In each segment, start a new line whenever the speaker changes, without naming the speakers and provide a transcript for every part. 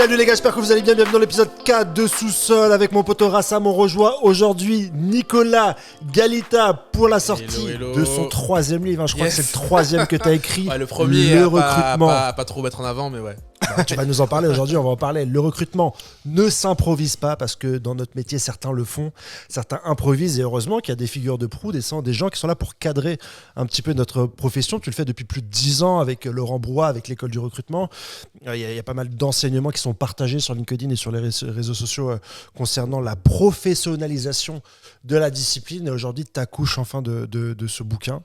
Salut les gars, j'espère que vous allez bien. Bienvenue dans l'épisode 4 de Sous-Sol avec mon pote Rassam. On rejoint aujourd'hui Nicolas Galita pour la sortie de son 3e livre. Je crois que c'est le 3e que tu as écrit.
Ouais, le premier,
le recrutement.
Pas trop mettre en avant, mais ouais.
Tu vas nous en parler aujourd'hui, on va en parler. Le recrutement ne s'improvise pas parce que dans notre métier, certains le font, certains improvisent et heureusement qu'il y a des figures de proue, des gens qui sont là pour cadrer un petit peu notre profession. Tu le fais depuis plus de 10 ans avec Laurent Brouat, avec l'école du recrutement. Il y a pas mal d'enseignements qui sont partagés sur LinkedIn et sur les réseaux sociaux concernant la professionnalisation de la discipline. Et aujourd'hui, tu accouches enfin de ce bouquin.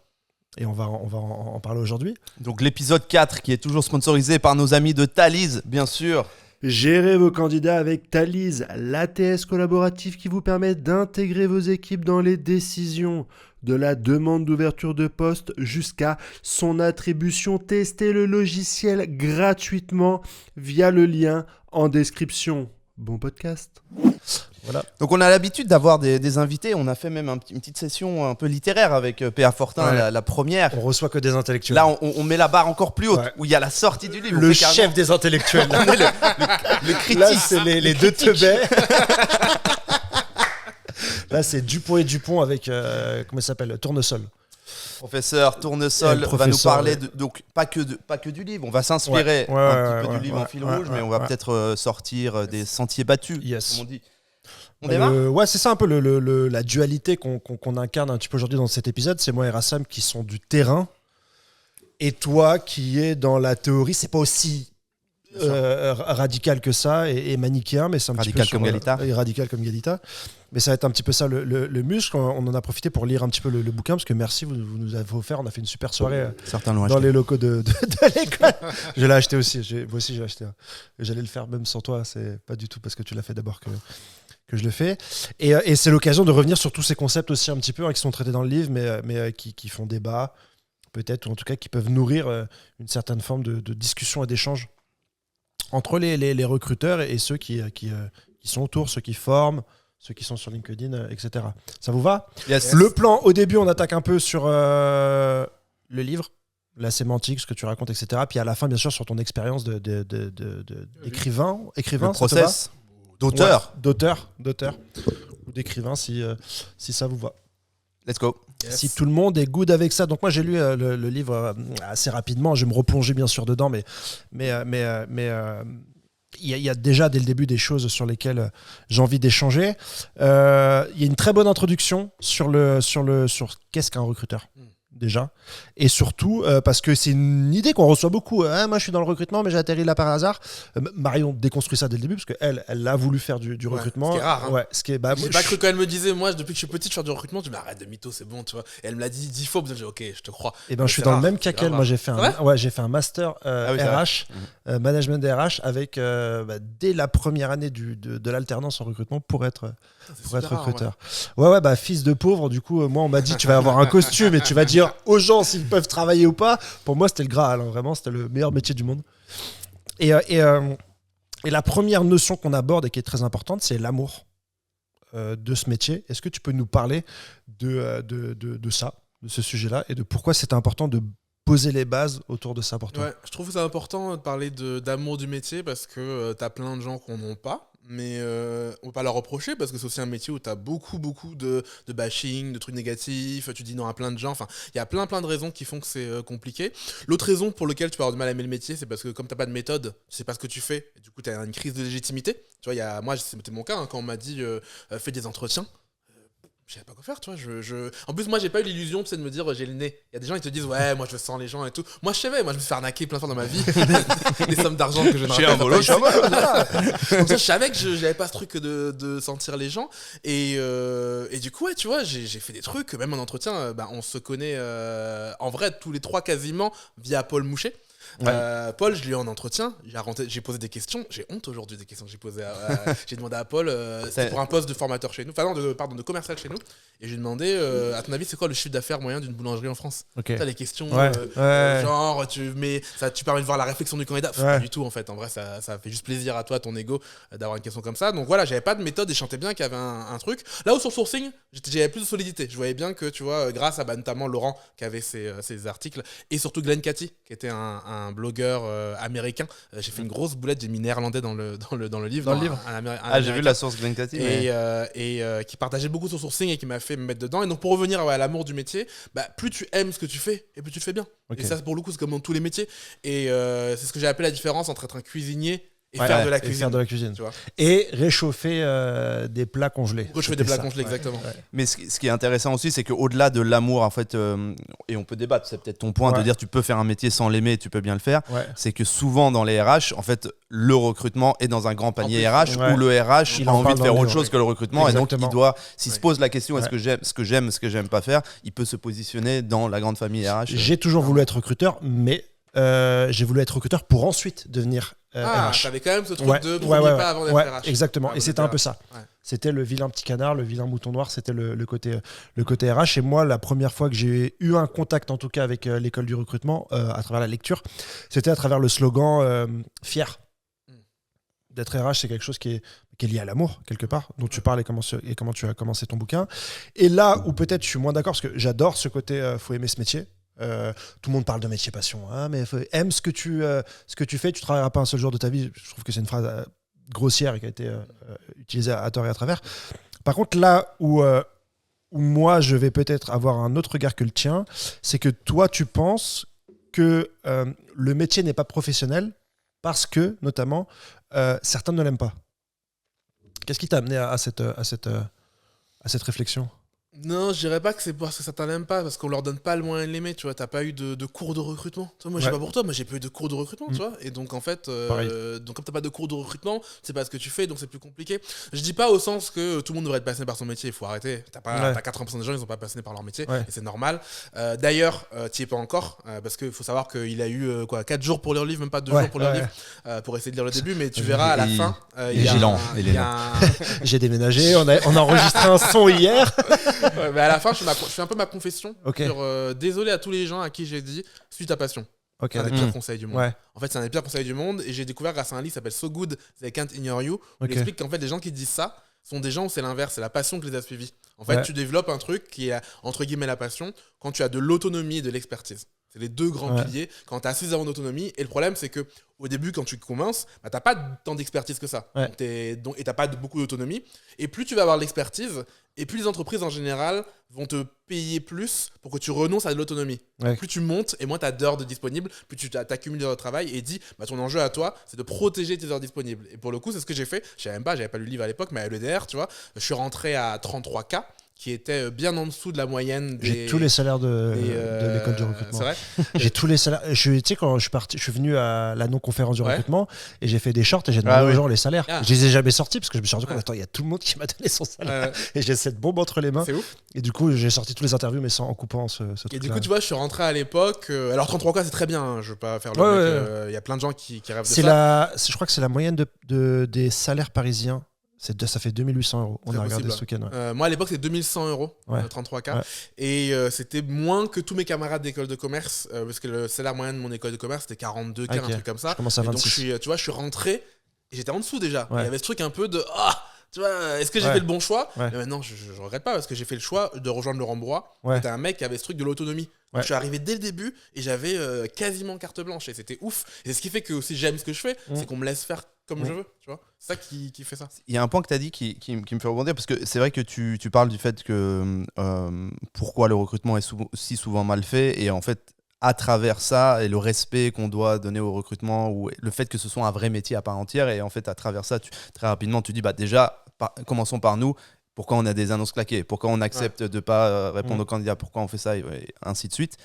Et on va en parler aujourd'hui.
Donc l'épisode 4 qui est toujours sponsorisé par nos amis de Thalys, bien sûr.
Gérez vos candidats avec Thalys, l'ATS collaboratif qui vous permet d'intégrer vos équipes dans les décisions. De la demande d'ouverture de poste jusqu'à son attribution. Testez le logiciel gratuitement via le lien en description. Bon podcast.
Voilà. Donc on a l'habitude d'avoir des invités, on a fait même une petite session un peu littéraire avec P.A. Fortin,
ouais.
la première.
On reçoit que des intellectuels.
Là on met la barre encore plus haute,
ouais.
Où il y a la sortie du livre.
Le chef des intellectuels.
On est le critique.
Là c'est les deux teubés. Là c'est Dupont et Dupont avec, comment il s'appelle, Tournesol.
Professeur Tournesol va nous parler donc pas que du livre, on va s'inspirer un petit peu du livre en fil rouge, mais on va peut-être sortir des sentiers battus, comme on dit. On démarre
ouais, c'est ça un peu la dualité qu'on incarne un petit peu aujourd'hui dans cet épisode. C'est moi et Rassam qui sont du terrain et toi qui es dans la théorie. C'est pas aussi radical que ça et manichéen, mais c'est un
radical
petit peu
comme Galita.
Radical comme Galita. Mais ça va être un petit peu ça le muscle. On en a profité pour lire un petit peu le bouquin parce que merci, vous nous avez offert. On a fait une super soirée dans les locaux de l'école. Je l'ai acheté aussi. Moi aussi j'ai acheté. J'allais le faire même sans toi. C'est pas du tout parce que tu l'as fait d'abord que je le fais. Et c'est l'occasion de revenir sur tous ces concepts aussi un petit peu qui sont traités dans le livre, mais qui font débat, peut-être, ou en tout cas qui peuvent nourrir une certaine forme de discussion et d'échange entre les recruteurs et ceux qui sont autour, ceux qui forment, ceux qui sont sur LinkedIn, etc. Ça vous va ?
Yes.
Le plan, au début, on attaque un peu sur le livre, la sémantique, ce que tu racontes, etc. Puis à la fin, bien sûr, sur ton expérience d'écrivain.
Le process. D'auteur.
Ouais, d'auteur ou d'écrivain si ça vous va.
Let's go.
Yes. Si tout le monde est good avec ça. Donc moi j'ai lu le livre assez rapidement. Je vais me replonger bien sûr dedans, mais il y a déjà dès le début des choses sur lesquelles j'ai envie d'échanger. Il y a une très bonne introduction sur qu'est-ce qu'un recruteur. Déjà, et surtout parce que c'est une idée qu'on reçoit beaucoup. Moi je suis dans le recrutement mais j'ai atterri là par hasard. Marion déconstruit ça dès le début parce qu'elle a voulu faire du recrutement.
Ce qui est rare.
Ouais, j'ai
pas cru quand elle me disait, moi depuis que je suis petite je fais du recrutement, je me dis arrête de mytho, c'est bon, tu vois. Et elle me l'a dit 10 fois, je dis ok, je te crois.
Et ben je suis dans le même cas qu'elle. Moi j'ai fait un master RH, management des RH avec dès la première année de l'alternance en recrutement pour être recruteur. Ouais, fils de pauvre, du coup moi on m'a dit tu vas avoir un costume et tu vas dire aux gens s'ils peuvent travailler ou pas. Pour moi c'était le Graal, vraiment c'était le meilleur métier du monde. Et la première notion qu'on aborde et qui est très importante, c'est l'amour de ce métier. Est-ce que tu peux nous parler de ça, de ce sujet-là, et de pourquoi c'est important de poser les bases autour de ça pour toi?
Ouais, je trouve que c'est important de parler d'amour du métier parce que t'as plein de gens qui n'en ont pas. Mais on peut pas leur reprocher parce que c'est aussi un métier où tu as beaucoup de bashing, de trucs négatifs, tu dis non à plein de gens, enfin il y a plein de raisons qui font que c'est compliqué. L'autre raison pour laquelle tu peux avoir du mal à aimer le métier, c'est parce que comme t'as pas de méthode, tu sais pas ce que tu fais, et du coup tu as une crise de légitimité. Tu vois, moi c'était mon cas, quand on m'a dit fais des entretiens, je savais pas quoi faire, tu vois. En plus, moi, j'ai pas eu l'illusion de me dire j'ai le nez. Il y a des gens qui te disent ouais, moi je sens les gens et tout. Moi, je savais, moi je me suis fait arnaquer plein de fois dans ma vie. Des sommes d'argent que je n'aurais pas. Donc, je savais que j'avais pas ce truc de sentir les gens. Et du coup, ouais, tu vois, j'ai fait des trucs, même en entretien, on se connaît en vrai tous les trois quasiment via Paul Mouchet. Ouais. Paul, je l'ai eu en entretien, j'ai posé des questions, j'ai honte aujourd'hui des questions que j'ai posées. J'ai demandé à Paul, c'était pour un poste de formateur chez nous, de commercial chez nous, et j'ai demandé, à ton avis, c'est quoi le chiffre d'affaires moyen d'une boulangerie en France? T'as les questions, genre, tu permets de voir la réflexion du candidat, pas du tout en fait, en vrai, ça fait juste plaisir à toi, ton ego, d'avoir une question comme ça. Donc voilà, j'avais pas de méthode et je sentais bien qu'il y avait un truc. Là où sur sourcing, j'avais plus de solidité, je voyais bien que, tu vois, grâce à notamment Laurent qui avait ses articles, et surtout Glenn Cathy, qui était un un blogueur américain. J'ai fait une grosse boulette, j'ai mis néerlandais dans le livre.
Dans le livre. J'ai vu la source Glenkati.
Et qui partageait beaucoup son sourcing et qui m'a fait me mettre dedans. Et donc pour revenir à l'amour du métier, plus tu aimes ce que tu fais et plus tu le fais bien. Okay. Et ça pour le coup c'est comme dans tous les métiers. Et c'est ce que j'ai appelé la différence entre être un cuisinier et faire de la cuisine. Tu vois.
Et réchauffer des plats congelés.
Réchauffer des plats congelés, exactement.
Ouais. Mais ce qui est intéressant aussi, c'est qu'au-delà de l'amour, en fait, et on peut débattre, c'est peut-être ton point de dire tu peux faire un métier sans l'aimer et tu peux bien le faire, c'est que souvent dans les RH, en fait, le recrutement est dans un grand panier RH où le RH a envie de faire autre chose que le recrutement. Exactement. Et donc il doit, s'il se pose la question est-ce que j'aime ce que j'aime pas faire, il peut se positionner dans la grande famille RH.
J'ai toujours voulu être recruteur, mais j'ai voulu être recruteur pour ensuite devenir RH.
T'avais quand même ce truc de premier pas avant d'être RH.
Exactement, et c'était un peu ça. Ouais. C'était le vilain petit canard, le vilain mouton noir, c'était le côté RH. Et moi, la première fois que j'ai eu un contact, en tout cas avec l'école du recrutement, à travers la lecture, c'était à travers le slogan « Fier ». D'être RH, c'est quelque chose qui est lié à l'amour, quelque part, dont tu parles et comment tu as commencé ton bouquin. Et là où peut-être je suis moins d'accord, parce que j'adore ce côté « faut aimer ce métier ». Tout le monde parle de métier passion, hein, mais aime ce que tu fais, tu travailleras pas un seul jour de ta vie. Je trouve que c'est une phrase grossière et qui a été utilisée à tort et à travers. Par contre, là où moi je vais peut-être avoir un autre regard que le tien, c'est que toi tu penses que le métier n'est pas professionnel parce que notamment certains ne l'aiment pas. Qu'est-ce qui t'a amené à cette réflexion ?
Non, je dirais pas que c'est parce que ça t'en aime pas, parce qu'on leur donne pas le moyen de l'aimer, tu vois. T'as pas eu de cours de recrutement. Tu vois, moi, je sais pas pour toi, moi, j'ai pas eu de cours de recrutement, tu vois. Et donc, en fait, donc, comme t'as pas de cours de recrutement, tu sais pas ce que tu fais, donc c'est plus compliqué. Je dis pas au sens que tout le monde devrait être passionné par son métier, il faut arrêter. T'as 80% des gens, ils sont pas passionnés par leur métier, et c'est normal. D'ailleurs, t'y es pas encore, parce qu'il faut savoir qu'il a eu 4 jours pour lire le livre, même pas 2 jours pour lire le livre, pour essayer de lire le début, mais tu verras à la fin.
J'ai déménagé, on a enregistré un son hier.
Mais à la fin, je fais un peu ma confession sur désolé à tous les gens à qui j'ai dit suis ta passion. C'est un des pires conseils du monde. En fait, c'est un des pires conseils du monde et j'ai découvert grâce à un livre qui s'appelle So Good They Can't Ignore You où il explique qu'en fait, les gens qui disent ça sont des gens où c'est l'inverse, c'est la passion qui les a suivis. En fait, tu développes un truc qui est entre guillemets la passion quand tu as de l'autonomie et de l'expertise. C'est les deux grands piliers quand tu as suffisamment d'autonomie. Et le problème, c'est que au début, quand tu commences, t'as pas tant d'expertise que ça. Et t'as pas beaucoup d'autonomie. Et plus tu vas avoir de l'expertise, et plus les entreprises en général vont te payer plus pour que tu renonces à de l'autonomie. Plus tu montes et moins tu as d'heures de disponibles, plus tu t'accumules d'heures de travail et dis ton enjeu à toi, c'est de protéger tes heures disponibles. Et pour le coup, c'est ce que j'ai fait. J'avais pas lu le livre à l'époque, mais à l'EDR, tu vois, je suis rentré à 33K. Qui était bien en dessous de la moyenne des...
J'ai tous les salaires de l'école du recrutement.
C'est vrai.
J'ai tous les salaires. Tu sais, quand je suis venu à la non-conférence du recrutement et j'ai fait des shorts et j'ai demandé aux gens les salaires. Je les ai jamais sortis parce que je me suis rendu compte, attends, il y a tout le monde qui m'a donné son salaire. Et j'ai cette bombe entre les mains.
C'est ouf.
Et du coup, j'ai sorti tous les interviews, mais en coupant ce truc-là.
Et du coup, tu vois, je suis rentré à l'époque. Alors, 33K, c'est très bien. Hein, je veux pas faire le mec. Il y a plein de gens qui rêvent de ça.
Je crois que c'est la moyenne des salaires parisiens. Ça fait 2800 €. On a regardé ce week-end.
Moi, à l'époque, c'était 2100 €, 33K. Et c'était moins que tous mes camarades d'école de commerce, parce que le salaire moyen de mon école de commerce, c'était 42K, un truc comme ça.
Je commence à 26.
Donc, je suis rentré et j'étais en dessous déjà. Il y avait ce truc un peu de tu vois, est-ce que j'ai fait le bon choix ? Mais maintenant, je regrette pas parce que j'ai fait le choix de rejoindre Laurent Brois. C'était un mec qui avait ce truc de l'autonomie. Je suis arrivé dès le début et j'avais quasiment carte blanche et c'était ouf. Et c'est ce qui fait que aussi j'aime ce que je fais, c'est qu'on me laisse faire comme je veux, tu vois. C'est ça qui fait ça.
Il y a un point que tu as dit qui me fait rebondir parce que c'est vrai que tu parles du fait que pourquoi le recrutement est si souvent mal fait et en fait à travers ça et le respect qu'on doit donner au recrutement ou le fait que ce soit un vrai métier à part entière et en fait à travers ça très rapidement tu dis déjà commençons par nous. Pourquoi on a des annonces claquées ? Pourquoi on accepte de ne pas répondre aux candidats ? Pourquoi on fait ça ? Et ainsi de suite.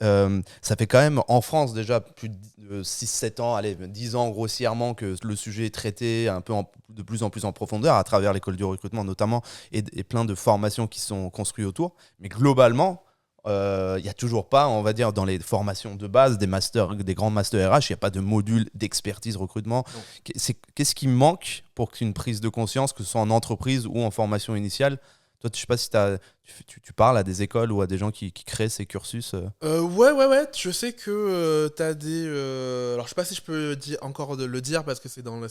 Ça fait quand même en France déjà plus de 6-7 ans, 10 ans grossièrement que le sujet est traité un peu de plus en plus en profondeur à travers l'école du recrutement notamment et plein de formations qui sont construites autour. Mais globalement, il n'y a toujours pas, on va dire, dans les formations de base, des grands masters RH, il n'y a pas de module d'expertise recrutement. Qu'est-ce qui manque pour qu'une prise de conscience, que ce soit en entreprise ou en formation initiale ? Toi, je ne sais pas si tu parles à des écoles ou à des gens qui créent ces cursus.
Ouais. Je sais que tu as des... alors, je ne sais pas si je peux encore le dire parce que c'est dans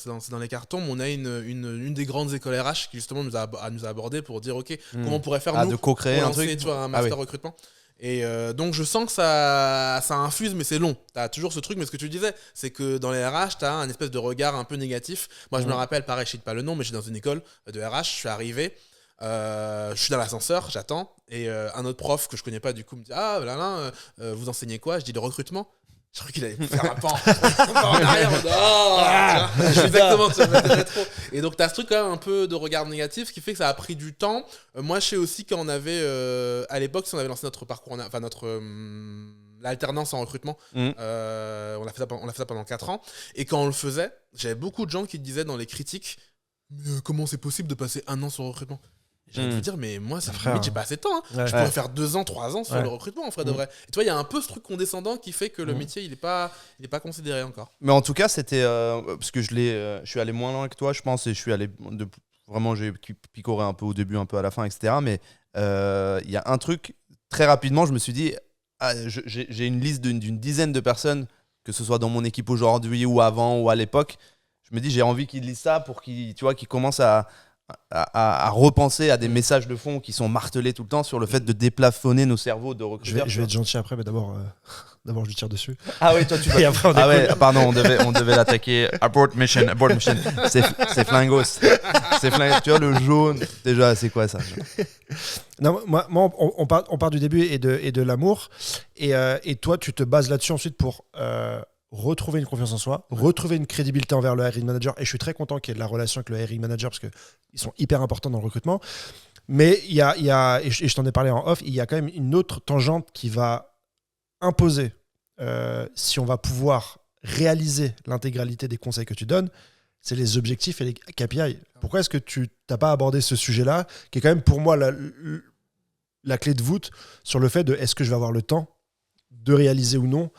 les cartons, mais on a une des grandes écoles RH qui justement nous a abordé pour dire, OK, comment on pourrait faire nous
de co-créer un truc
un master recrutement. Et donc je sens que ça infuse, mais c'est long. T'as toujours ce truc, mais ce que tu disais, c'est que dans les RH, t'as un espèce de regard un peu négatif. Moi, je me rappelle, pareil, je cite pas le nom, mais j'étais dans une école de RH, je suis arrivé, je suis dans l'ascenseur, j'attends, et un autre prof que je connais pas du coup me dit ah là, vous enseignez quoi? Je dis le recrutement. Je crois qu'il allait me faire un pan en arrière. Je suis exactement trop. Et donc t'as ce truc quand même un peu de regard négatif qui fait que ça a pris du temps. Moi je sais aussi quand on avait à l'époque, si on avait lancé notre parcours, enfin notre l'alternance en recrutement, on a fait ça pendant 4 ans. Et quand on le faisait, j'avais beaucoup de gens qui disaient dans les critiques mais comment c'est possible de passer 1 an sur le recrutement? J'ai envie de vous dire, mais moi, j'ai pas assez de temps. Hein. Je pourrais faire 2 ans, 3 ans sur le recrutement, en vrai de vrai. Et tu vois, il y a un peu ce truc condescendant qui fait que le métier, il est pas considéré encore.
Mais en tout cas, c'était. Parce que je suis allé moins loin que toi, je pense, et je suis allé. Vraiment, j'ai picoré un peu au début, un peu à la fin, etc. Mais il y a un truc, très rapidement, je me suis dit, j'ai une liste d'une dizaine de personnes, que ce soit dans mon équipe aujourd'hui, ou avant, ou à l'époque. Je me dis, j'ai envie qu'ils lisent ça pour qu'ils commencent à repenser à des messages de fond qui sont martelés tout le temps sur le fait de déplafonner nos cerveaux de recruteurs.
Je vais être gentil après, mais d'abord je lui tire dessus.
Ah oui, toi tu vas. Ah ouais, pardon, on devait l'attaquer. Abort mission. C'est flingos. C'est flingos. Tu vois le jaune. Déjà, c'est quoi ça?
Non, moi on part du début et de l'amour. Et toi, tu te bases là-dessus ensuite pour retrouver une confiance en soi, retrouver une crédibilité envers le hiring manager. Et je suis très content qu'il y ait de la relation avec le hiring manager parce qu'ils sont hyper importants dans le recrutement. Mais il y a et je t'en ai parlé en off, il y a quand même une autre tangente qui va imposer, si on va pouvoir réaliser l'intégralité des conseils que tu donnes, c'est les objectifs et les KPI. Pourquoi est-ce que tu n'as pas abordé ce sujet-là, qui est quand même pour moi la clé de voûte sur le fait de est-ce que je vais avoir le temps de réaliser ou non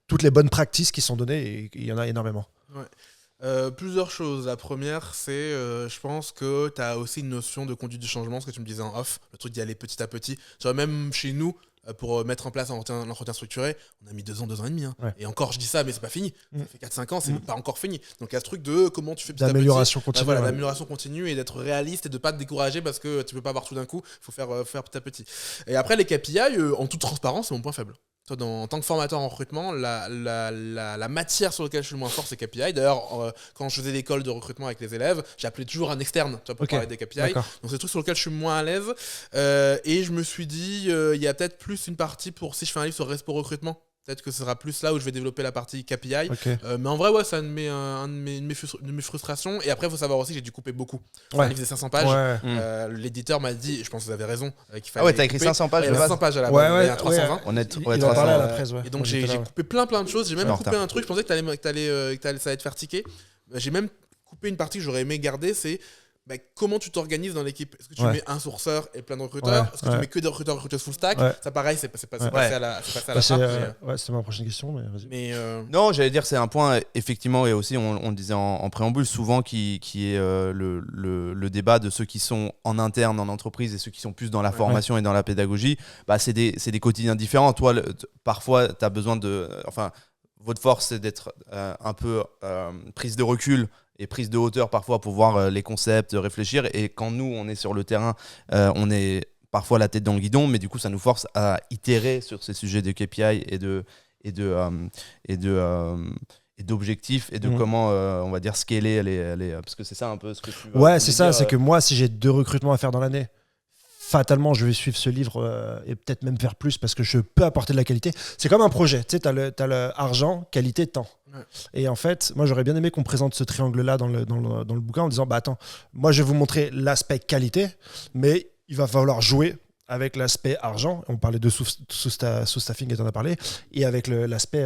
toutes les bonnes pratiques qui sont données, et il y en a énormément.
Ouais. Plusieurs choses. La première, c'est, je pense que tu as aussi une notion de conduite du changement, ce que tu me disais en off, le truc d'y aller petit à petit. Tu vois, même chez nous, pour mettre en place un entretien structuré, on a mis 2 ans, 2 ans et demi. Hein. Ouais. Et encore, je dis ça, mais c'est pas fini. Ça fait 4-5 ans, c'est pas encore fini. Donc il y a ce truc de comment tu fais petit à petit.
D'amélioration continue.
Voilà, d'amélioration continue et d'être réaliste et de pas te décourager parce que tu peux pas avoir tout d'un coup. Il faut faire petit à petit. Et après, les KPI, en toute transparence, c'est mon point faible. En tant que formateur en recrutement, la matière sur laquelle je suis le moins fort, c'est KPI. D'ailleurs, quand je faisais l'école de recrutement avec les élèves, j'appelais toujours un externe pour parler des KPI. D'accord. Donc c'est le truc sur lequel je suis moins à l'aise. Et je me suis dit, il y a peut-être plus une partie pour, si je fais un livre sur Respo Recrutement, peut-être que ce sera plus là où je vais développer la partie KPI. Okay. Mais en vrai, c'est une de mes frustrations. Et après, il faut savoir aussi que j'ai dû couper beaucoup. Un livre de 500 pages. L'éditeur m'a dit, je pense que vous avez raison, qu'il fallait.
Ah ouais, t'as écrit 500 pages.
Il y a 500 pages à la base. Il y a 320.
Il en parlait à la presse.
Et donc, j'ai coupé plein de choses. J'ai même coupé un truc. Je pensais que ça allait te faire tiquer. J'ai même coupé une partie que j'aurais aimé garder. C'est comment tu t'organises dans l'équipe. Est-ce que tu mets un sourceur et plein de recruteurs? Est-ce que tu mets que des recruteuses full stack? Ça pareil, c'est passé à la fin.
C'était ma prochaine question, mais vas-y.
Non, j'allais dire c'est un point effectivement, et aussi on le disait en préambule souvent qui est le débat de ceux qui sont en interne en entreprise et ceux qui sont plus dans la formation et dans la pédagogie. C'est des quotidiens différents. Toi, parfois tu as besoin de votre force c'est d'être un peu prise de recul et prise de hauteur parfois pour voir les concepts, réfléchir. Et quand nous, on est sur le terrain, on est parfois la tête dans le guidon, mais du coup, ça nous force à itérer sur ces sujets de KPI et d'objectifs et de comment, on va dire, scaler parce que c'est ça un peu ce que tu veux.
Ouais, c'est ça. C'est que moi, si j'ai 2 recrutements à faire dans l'année, fatalement, je vais suivre ce livre et peut-être même faire plus parce que je peux apporter de la qualité. C'est comme un projet. Tu sais, t'as le argent, qualité, temps. Ouais. Et en fait, moi, j'aurais bien aimé qu'on présente ce triangle-là dans le bouquin en disant, attends, moi, je vais vous montrer l'aspect qualité, mais il va falloir jouer avec l'aspect argent. On parlait de sous-staffing et t'en as parlé, et avec l'aspect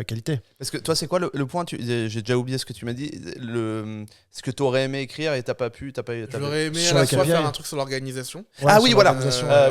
qualité.
Parce que toi, c'est quoi le point j'ai déjà oublié ce que tu m'as dit. Ce que tu aurais aimé écrire et t'as pas pu.
J'aurais aimé à la fois faire un truc sur l'organisation.
Oui, voilà.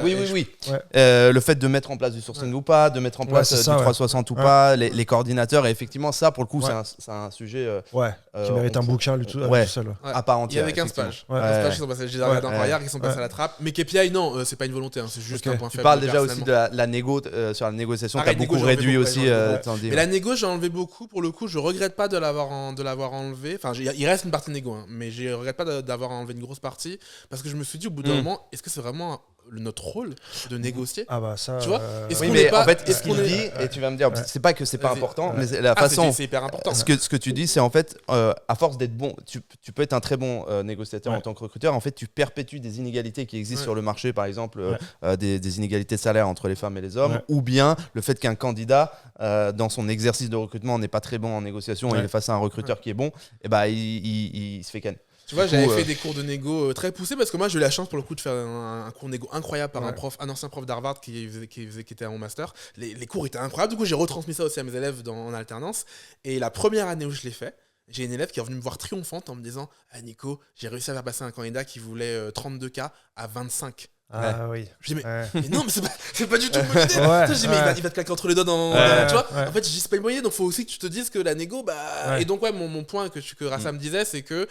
Oui. Le fait de mettre en place du sourcing ou pas, de mettre en place du 360 ou pas, les coordinateurs. Et effectivement, ça, pour le coup, c'est un sujet
qui mérite un bouquin tout seul.
À part entière.
Il y avait 15 pages. 15 pages qui sont passées, j'ai regardé encore hier, qui sont passées à la trappe. Mais KPI, non, c'est pas une volonté, c'est juste un point faible.
Tu parles déjà aussi de la négo, sur la négociation, tu as beaucoup réduit aussi.
Mais la négo, j'ai enlevé beaucoup. Pour le coup, je regrette pas de l'avoir enlevé. Enfin, il reste une partie négo, mais je regrette pas d'avoir enlevé une grosse partie parce que je me suis dit au bout d'un moment, est-ce que c'est vraiment notre rôle de négocier.
Ah bah ça.
Tu vois
oui, mais en fait, ce qu'il dit, et tu vas me dire, c'est pas que c'est pas important, mais la façon.
C'est hyper important.
Ce que tu dis, c'est en fait, à force d'être bon, tu peux être un très bon négociateur en tant que recruteur. En fait, tu perpétues des inégalités qui existent sur le marché, par exemple, des inégalités de salaire entre les femmes et les hommes, ou bien le fait qu'un candidat, dans son exercice de recrutement, n'est pas très bon en négociation et il est face à un recruteur qui est bon, et bah il se fait ken.
Tu vois, j'avais fait des cours de négo très poussés parce que moi j'ai eu la chance pour le coup de faire un cours négo incroyable par un ancien prof d'Harvard qui était à mon master. Les cours étaient incroyables, du coup j'ai retransmis ça aussi à mes élèves en alternance. Et la première année où je l'ai fait, j'ai une élève qui est venue me voir triomphante en me disant « Ah Nico, j'ai réussi à faire passer un candidat qui voulait 32K à 25 ».
Ah oui.
Je dis mais non, mais c'est pas du tout une bonne idée. Je dis mais il va te claquer entre les doigts tu vois. En fait, c'est pas une moyenne, donc faut aussi que tu te dises que la négo et donc mon point que Rassa me disait, c'est que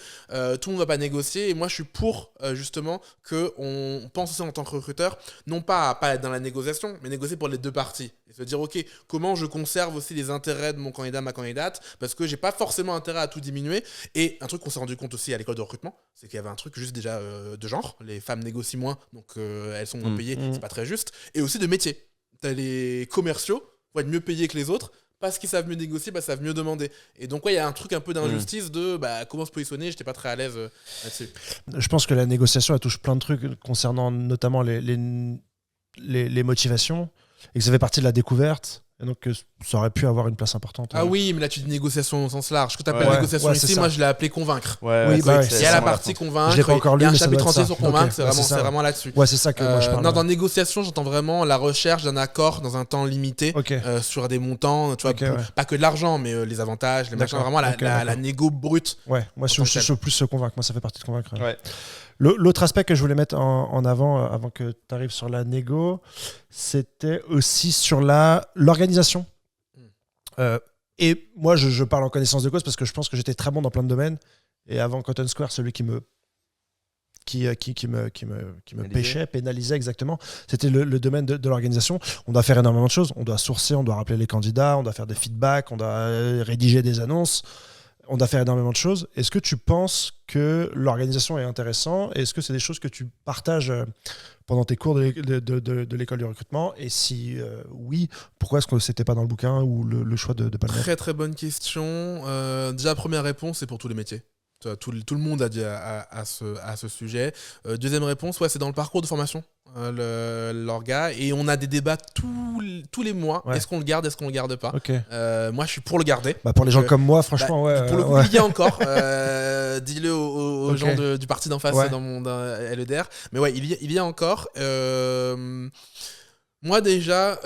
tout le monde va pas négocier et moi je suis pour justement que on pense aussi en tant que recruteur non pas à pas être dans la négociation, mais négocier pour les deux parties et se dire OK, comment je conserve aussi les intérêts de mon candidat, ma candidate, parce que j'ai pas forcément intérêt à tout diminuer. Et un truc qu'on s'est rendu compte aussi à l'école de recrutement, c'est qu'il y avait un truc juste déjà de genre, les femmes négocient moins, donc elles sont moins payées, c'est pas très juste, et aussi de métier. T'as les commerciaux vont être mieux payés que les autres parce qu'ils savent mieux négocier, savent mieux demander. Et donc il y a un truc un peu d'injustice de comment se positionner. J'étais pas très à l'aise là-dessus.
Je pense que la négociation elle touche plein de trucs concernant notamment les motivations et que ça fait partie de la découverte. Et donc, ça aurait pu avoir une place importante.
Ah oui, mais là, tu dis négociation au sens large. Ce que tu appelles négociation ici, moi, je l'ai appelé convaincre.
Il y a
la partie convaincre.
Je l'ai pas encore lu,
il y a un
mais ça
chapitre
doit être
entier
ça.
sur convaincre,
Okay.
c'est vraiment là-dessus.
Ouais, c'est ça que moi je parle.
Non, dans négociation, j'entends vraiment la recherche d'un accord dans un temps limité sur des montants. Tu vois, pas que de l'argent, mais les avantages, les machins. Vraiment la négo brute.
Ouais, moi, je suis plus se convaincre. Moi, ça fait partie de convaincre. Ouais. L'autre aspect que je voulais mettre en avant que tu arrives sur la négo, c'était aussi sur l'organisation. Et moi, je parle en connaissance de cause parce que je pense que j'étais très bon dans plein de domaines. Et avant Cotton Square, celui qui me pêchait, pénalisait exactement, c'était le domaine de l'organisation. On doit faire énormément de choses. On doit sourcer, on doit rappeler les candidats, on doit faire des feedbacks, on doit rédiger des annonces. On doit faire énormément de choses. Est-ce que tu penses que l'organisation est intéressante? Est-ce que c'est des choses que tu partages pendant tes cours de l'école du recrutement? Et si oui, pourquoi est-ce que c'était pas dans le bouquin ou le choix de pas le mettre?
Très très bonne question. Déjà, première réponse, c'est pour tous les métiers. Tout le monde a dit à ce sujet. Deuxième réponse, c'est dans le parcours de formation, l'orga. Et on a des débats tous les mois. Est-ce qu'on le garde, est-ce qu'on le garde pas? Moi, je suis pour le garder.
Pour les gens comme moi, franchement,
pour le coup, il y a encore. Dis-le aux gens du parti d'en face dans LEDR. Mais il y a encore. Moi déjà,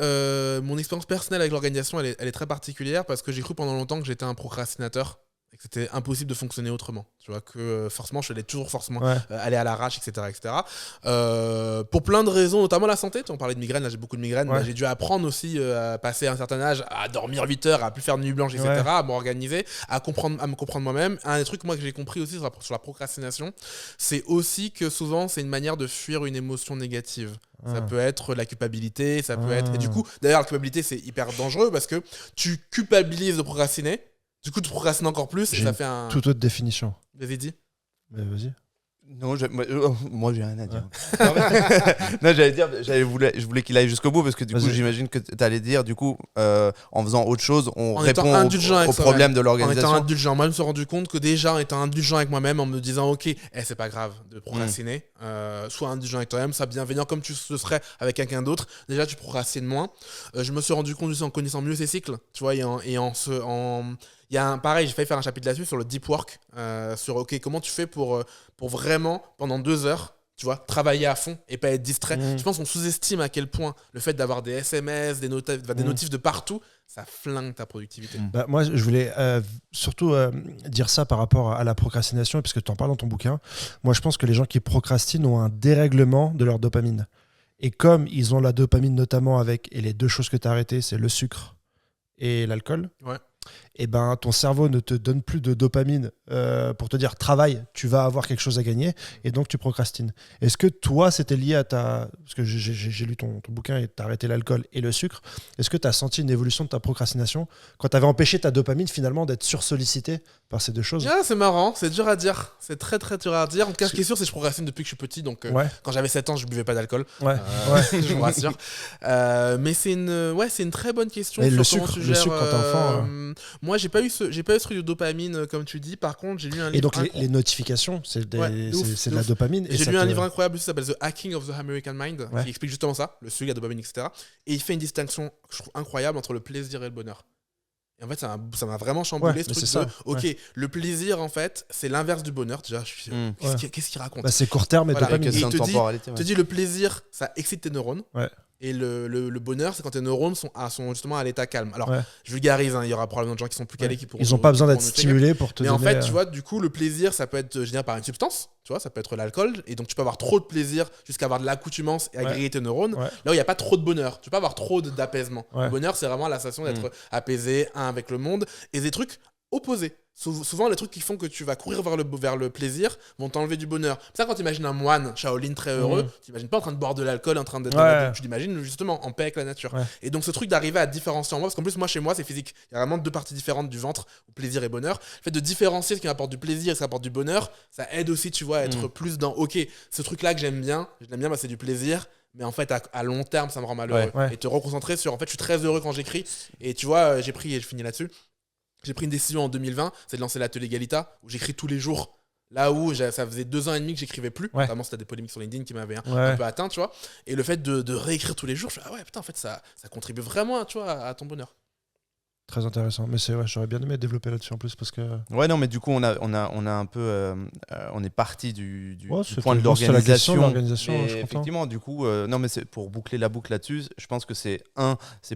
mon expérience personnelle avec l'organisation, elle est très particulière parce que j'ai cru pendant longtemps que j'étais un procrastinateur. Et que c'était impossible de fonctionner autrement. Tu vois, que forcément, je allais toujours aller à l'arrache, etc. Pour plein de raisons, notamment la santé. On parlait de migraine, là j'ai beaucoup de migraine. J'ai dû apprendre aussi à passer à un certain âge, à dormir 8 heures, à plus faire de nuit blanche, etc. À m'organiser, à me comprendre moi-même. Un des trucs moi, que j'ai compris aussi sur la procrastination, c'est aussi que souvent, c'est une manière de fuir une émotion négative. Ça peut être la culpabilité, ça peut être... Et du coup, d'ailleurs, la culpabilité, c'est hyper dangereux parce que tu culpabilises de procrastiner. Du coup, tu procrastines encore plus et ça fait un...
toute autre définition.
Vas-y, dis.
Vas-y.
Non, moi j'ai rien à dire. Non, j'allais dire, je voulais qu'il aille jusqu'au bout parce que du coup, j'imagine que tu allais dire, du coup, en faisant autre chose, on répond au problème de l'organisation.
En étant indulgent, moi je me suis rendu compte que déjà, en étant indulgent avec moi-même, en me disant, ok, c'est pas grave de procrastiner, sois indulgent avec toi-même, sois bienveillant comme tu le serais avec quelqu'un d'autre. Déjà, tu procrastines moins. Je me suis rendu compte aussi en connaissant mieux ces cycles, tu vois, il y a pareil, j'ai failli faire un chapitre là-dessus sur le deep work, sur comment tu fais pour vraiment, pendant 2 heures, tu vois, travailler à fond et pas être distrait. Je pense qu'on sous-estime à quel point le fait d'avoir des SMS, des notifs de partout, ça flingue ta productivité.
Moi, je voulais surtout dire ça par rapport à la procrastination, puisque tu en parles dans ton bouquin. Moi, je pense que les gens qui procrastinent ont un dérèglement de leur dopamine. Et comme ils ont la dopamine notamment et les deux choses que tu as arrêtées, c'est le sucre et l'alcool. et ben ton cerveau ne te donne plus de dopamine pour te dire travaille, tu vas avoir quelque chose à gagner, et donc tu procrastines. Est-ce que toi, c'était lié à ta... Parce que j'ai lu ton bouquin et tu as arrêté l'alcool et le sucre. Est-ce que tu as senti une évolution de ta procrastination quand tu avais empêché ta dopamine finalement d'être sursollicitée par ces deux choses?
Ah, c'est marrant, c'est dur à dire. C'est très très dur à dire. En tout cas, ce qui est sûr, c'est que je procrastine depuis que je suis petit. Donc, quand j'avais 7 ans, je buvais pas d'alcool. Je vous rassure. Mais c'est une très bonne question.
Et le sucre quand t'es enfant.
Moi, j'ai pas eu ce truc de dopamine, comme tu dis. Par contre, j'ai lu un livre.
Et donc, les notifications, c'est de la dopamine.
J'ai lu un livre incroyable qui s'appelle The Hacking of the American Mind, qui explique justement ça, le sucre, la dopamine, etc. Et il fait une distinction, je trouve, incroyable entre le plaisir et le bonheur. Et en fait, ça m'a vraiment chamboulé ce truc de le plaisir, en fait, c'est l'inverse du bonheur. Déjà, qu'est-ce qu'il raconte?
C'est court terme et dopamine.
Et il te dit le plaisir, ça excite tes neurones. Et le bonheur, c'est quand tes neurones sont justement à l'état calme. Alors, je vulgarise, il y aura probablement des gens qui sont plus calés qui pourront.
Ils n'ont pas besoin d'être stimulés pour te donner.
Mais en fait, tu vois, du coup, le plaisir, ça peut être généré par une substance. Tu vois, ça peut être l'alcool. Et donc, tu peux avoir trop de plaisir jusqu'à avoir de l'accoutumance et à griller tes neurones. Là où il n'y a pas trop de bonheur. Tu peux avoir trop d'apaisement. Le bonheur, c'est vraiment la sensation d'être apaisé, un avec le monde. Et des trucs opposés. Souvent, les trucs qui font que tu vas courir vers le plaisir vont t'enlever du bonheur. C'est ça, quand tu imagines un moine Shaolin très heureux, tu n'imagines pas en train de boire de l'alcool, en train d'être. Tu l'imagines justement en paix avec la nature. Et donc, ce truc d'arriver à différencier en moi, parce qu'en plus, moi, chez moi, c'est physique. Il y a vraiment deux parties différentes du ventre, plaisir et bonheur. Le fait de différencier ce qui m'apporte du plaisir et ce qui m'apporte du bonheur, ça aide aussi, tu vois, à être plus dans OK, ce truc-là que j'aime bien, c'est du plaisir. Mais en fait, à long terme, ça me rend malheureux. Et te reconcentrer sur, en fait, je suis très heureux quand j'écris. Et tu vois, j'ai pris, et je finis là-dessus, j'ai pris une décision en 2020, c'est de lancer l'atelier Galita, où j'écris tous les jours. Là où ça faisait 2 ans et demi que j'écrivais plus, notamment c'était des polémiques sur LinkedIn qui m'avaient un peu atteint, tu vois. Et le fait de réécrire tous les jours, je me suis en fait, ça contribue vraiment, tu vois, à ton bonheur.
Très intéressant, mais c'est vrai, j'aurais bien aimé développer là-dessus en plus parce que.
Ouais, non, mais du coup, on a un peu, on est parti du point de l'organisation. Effectivement, du coup, non, mais c'est pour boucler la boucle là-dessus. Je pense que c'est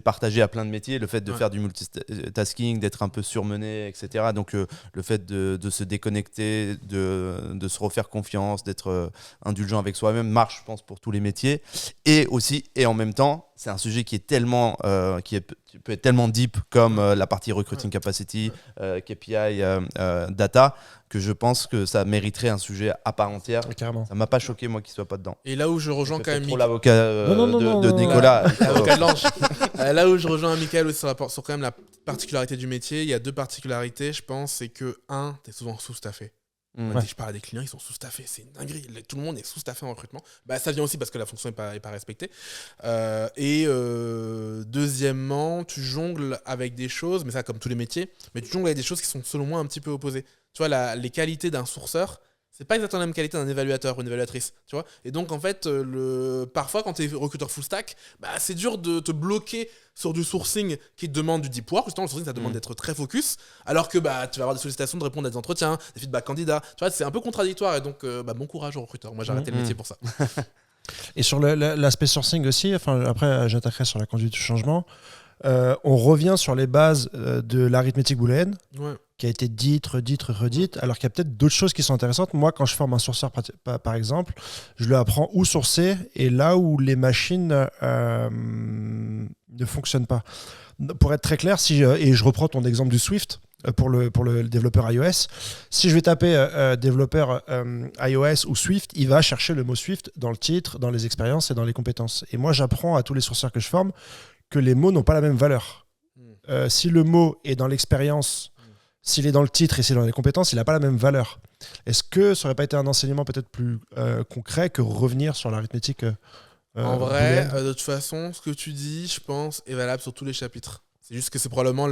partagé à plein de métiers, le fait de faire du multitasking, d'être un peu surmené, etc. Donc, le fait de se déconnecter, de se refaire confiance, d'être indulgent avec soi-même marche, je pense, pour tous les métiers. Et aussi, et en même temps, c'est un sujet qui est tellement, peut être tellement deep comme la partie recruiting capacity, KPI, data, que je pense que ça mériterait un sujet à part entière.
Carrément.
Ça m'a pas choqué, moi, qu'il soit pas dedans.
Et là où je rejoins quand même
trop l'avocat de Nicolas.
L'avocat de l'ange. Là où je rejoins Michael sur quand même la particularité du métier, il y a 2 particularités, je pense. C'est que, t'es souvent sous-staffé. Je parle à des clients, ils sont sous-staffés, c'est une dinguerie. Tout le monde est sous-staffé en recrutement. Ça vient aussi parce que la fonction n'est pas respectée. Deuxièmement, tu jongles avec des choses, mais ça comme tous les métiers, mais tu jongles avec des choses qui sont selon moi un petit peu opposées. Tu vois, les qualités d'un sourceur, c'est pas exactement la même qualité d'un évaluateur ou une évaluatrice, tu vois. Et donc, en fait, parfois, quand tu es recruteur full stack, c'est dur de te bloquer sur du sourcing qui te demande du deep work. Justement, le sourcing, ça demande d'être très focus, alors que tu vas avoir des sollicitations de répondre à des entretiens, des feedbacks candidats. Tu vois, c'est un peu contradictoire. Et donc, bon courage aux recruteurs. Moi, j'ai arrêté le métier pour ça.
Et sur l'aspect sourcing aussi, après, j'attaquerai sur la conduite du changement. On revient sur les bases de l'arithmétique booléenne, qui a été dite, redite, alors qu'il y a peut-être d'autres choses qui sont intéressantes. Moi, quand je forme un sourceur, par exemple, je lui apprends où sourcer et là où les machines ne fonctionnent pas. Pour être très clair, et je reprends ton exemple du Swift, pour le développeur iOS, si je vais taper développeur iOS ou Swift, il va chercher le mot Swift dans le titre, dans les expériences et dans les compétences. Et moi, j'apprends à tous les sourceurs que je forme que les mots n'ont pas la même valeur. Si le mot est dans l'expérience, s'il est dans le titre et s'il est dans les compétences, il n'a pas la même valeur. Est-ce que ça n'aurait pas été un enseignement peut-être plus concret que revenir sur l'arithmétique
En vrai, de toute façon, ce que tu dis, je pense, est valable sur tous les chapitres. C'est juste que c'est probablement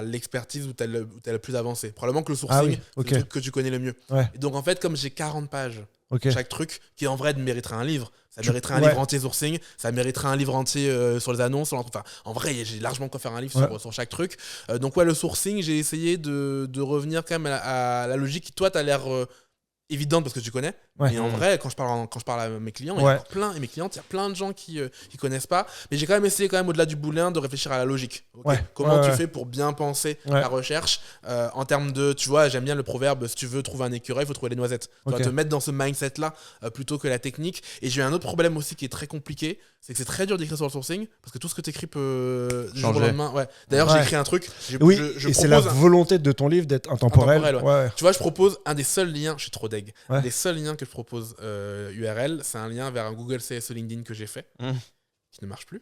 l'expertise où tu as le plus avancé. Probablement que le sourcing, c'est le truc que tu connais le mieux. Et donc, en fait, comme j'ai 40 pages, chaque truc, qui en vrai mériterait un livre. Ça mériterait un livre entier sourcing, ça mériterait un livre entier sur les annonces. En vrai, j'ai largement quoi faire un livre sur chaque truc. Donc, le sourcing, j'ai essayé de revenir quand même à la logique qui, toi, t'as l'air évidente parce que tu connais, Et en vrai, quand je parle à mes clients, il y a encore plein, et mes clientes, il y a plein de gens qui connaissent pas. Mais j'ai quand même essayé, au-delà du bouquin, de réfléchir à la logique. Comment tu fais pour bien penser la recherche en termes de, tu vois, j'aime bien le proverbe, si tu veux trouver un écureuil, il faut trouver les noisettes. Tu dois te mettre dans ce mindset-là plutôt que la technique. Et j'ai un autre problème aussi qui est très compliqué, c'est que c'est très dur d'écrire sur le sourcing parce que tout ce que tu écris peut du jour au lendemain. D'ailleurs, j'ai écrit un truc.
C'est la volonté de ton livre d'être intemporel.
Tu vois, je propose un des seuls liens, je suis trop deg. Un des seuls liens que je propose URL, c'est un lien vers un Google CSE LinkedIn que j'ai fait. Qui ne marche plus.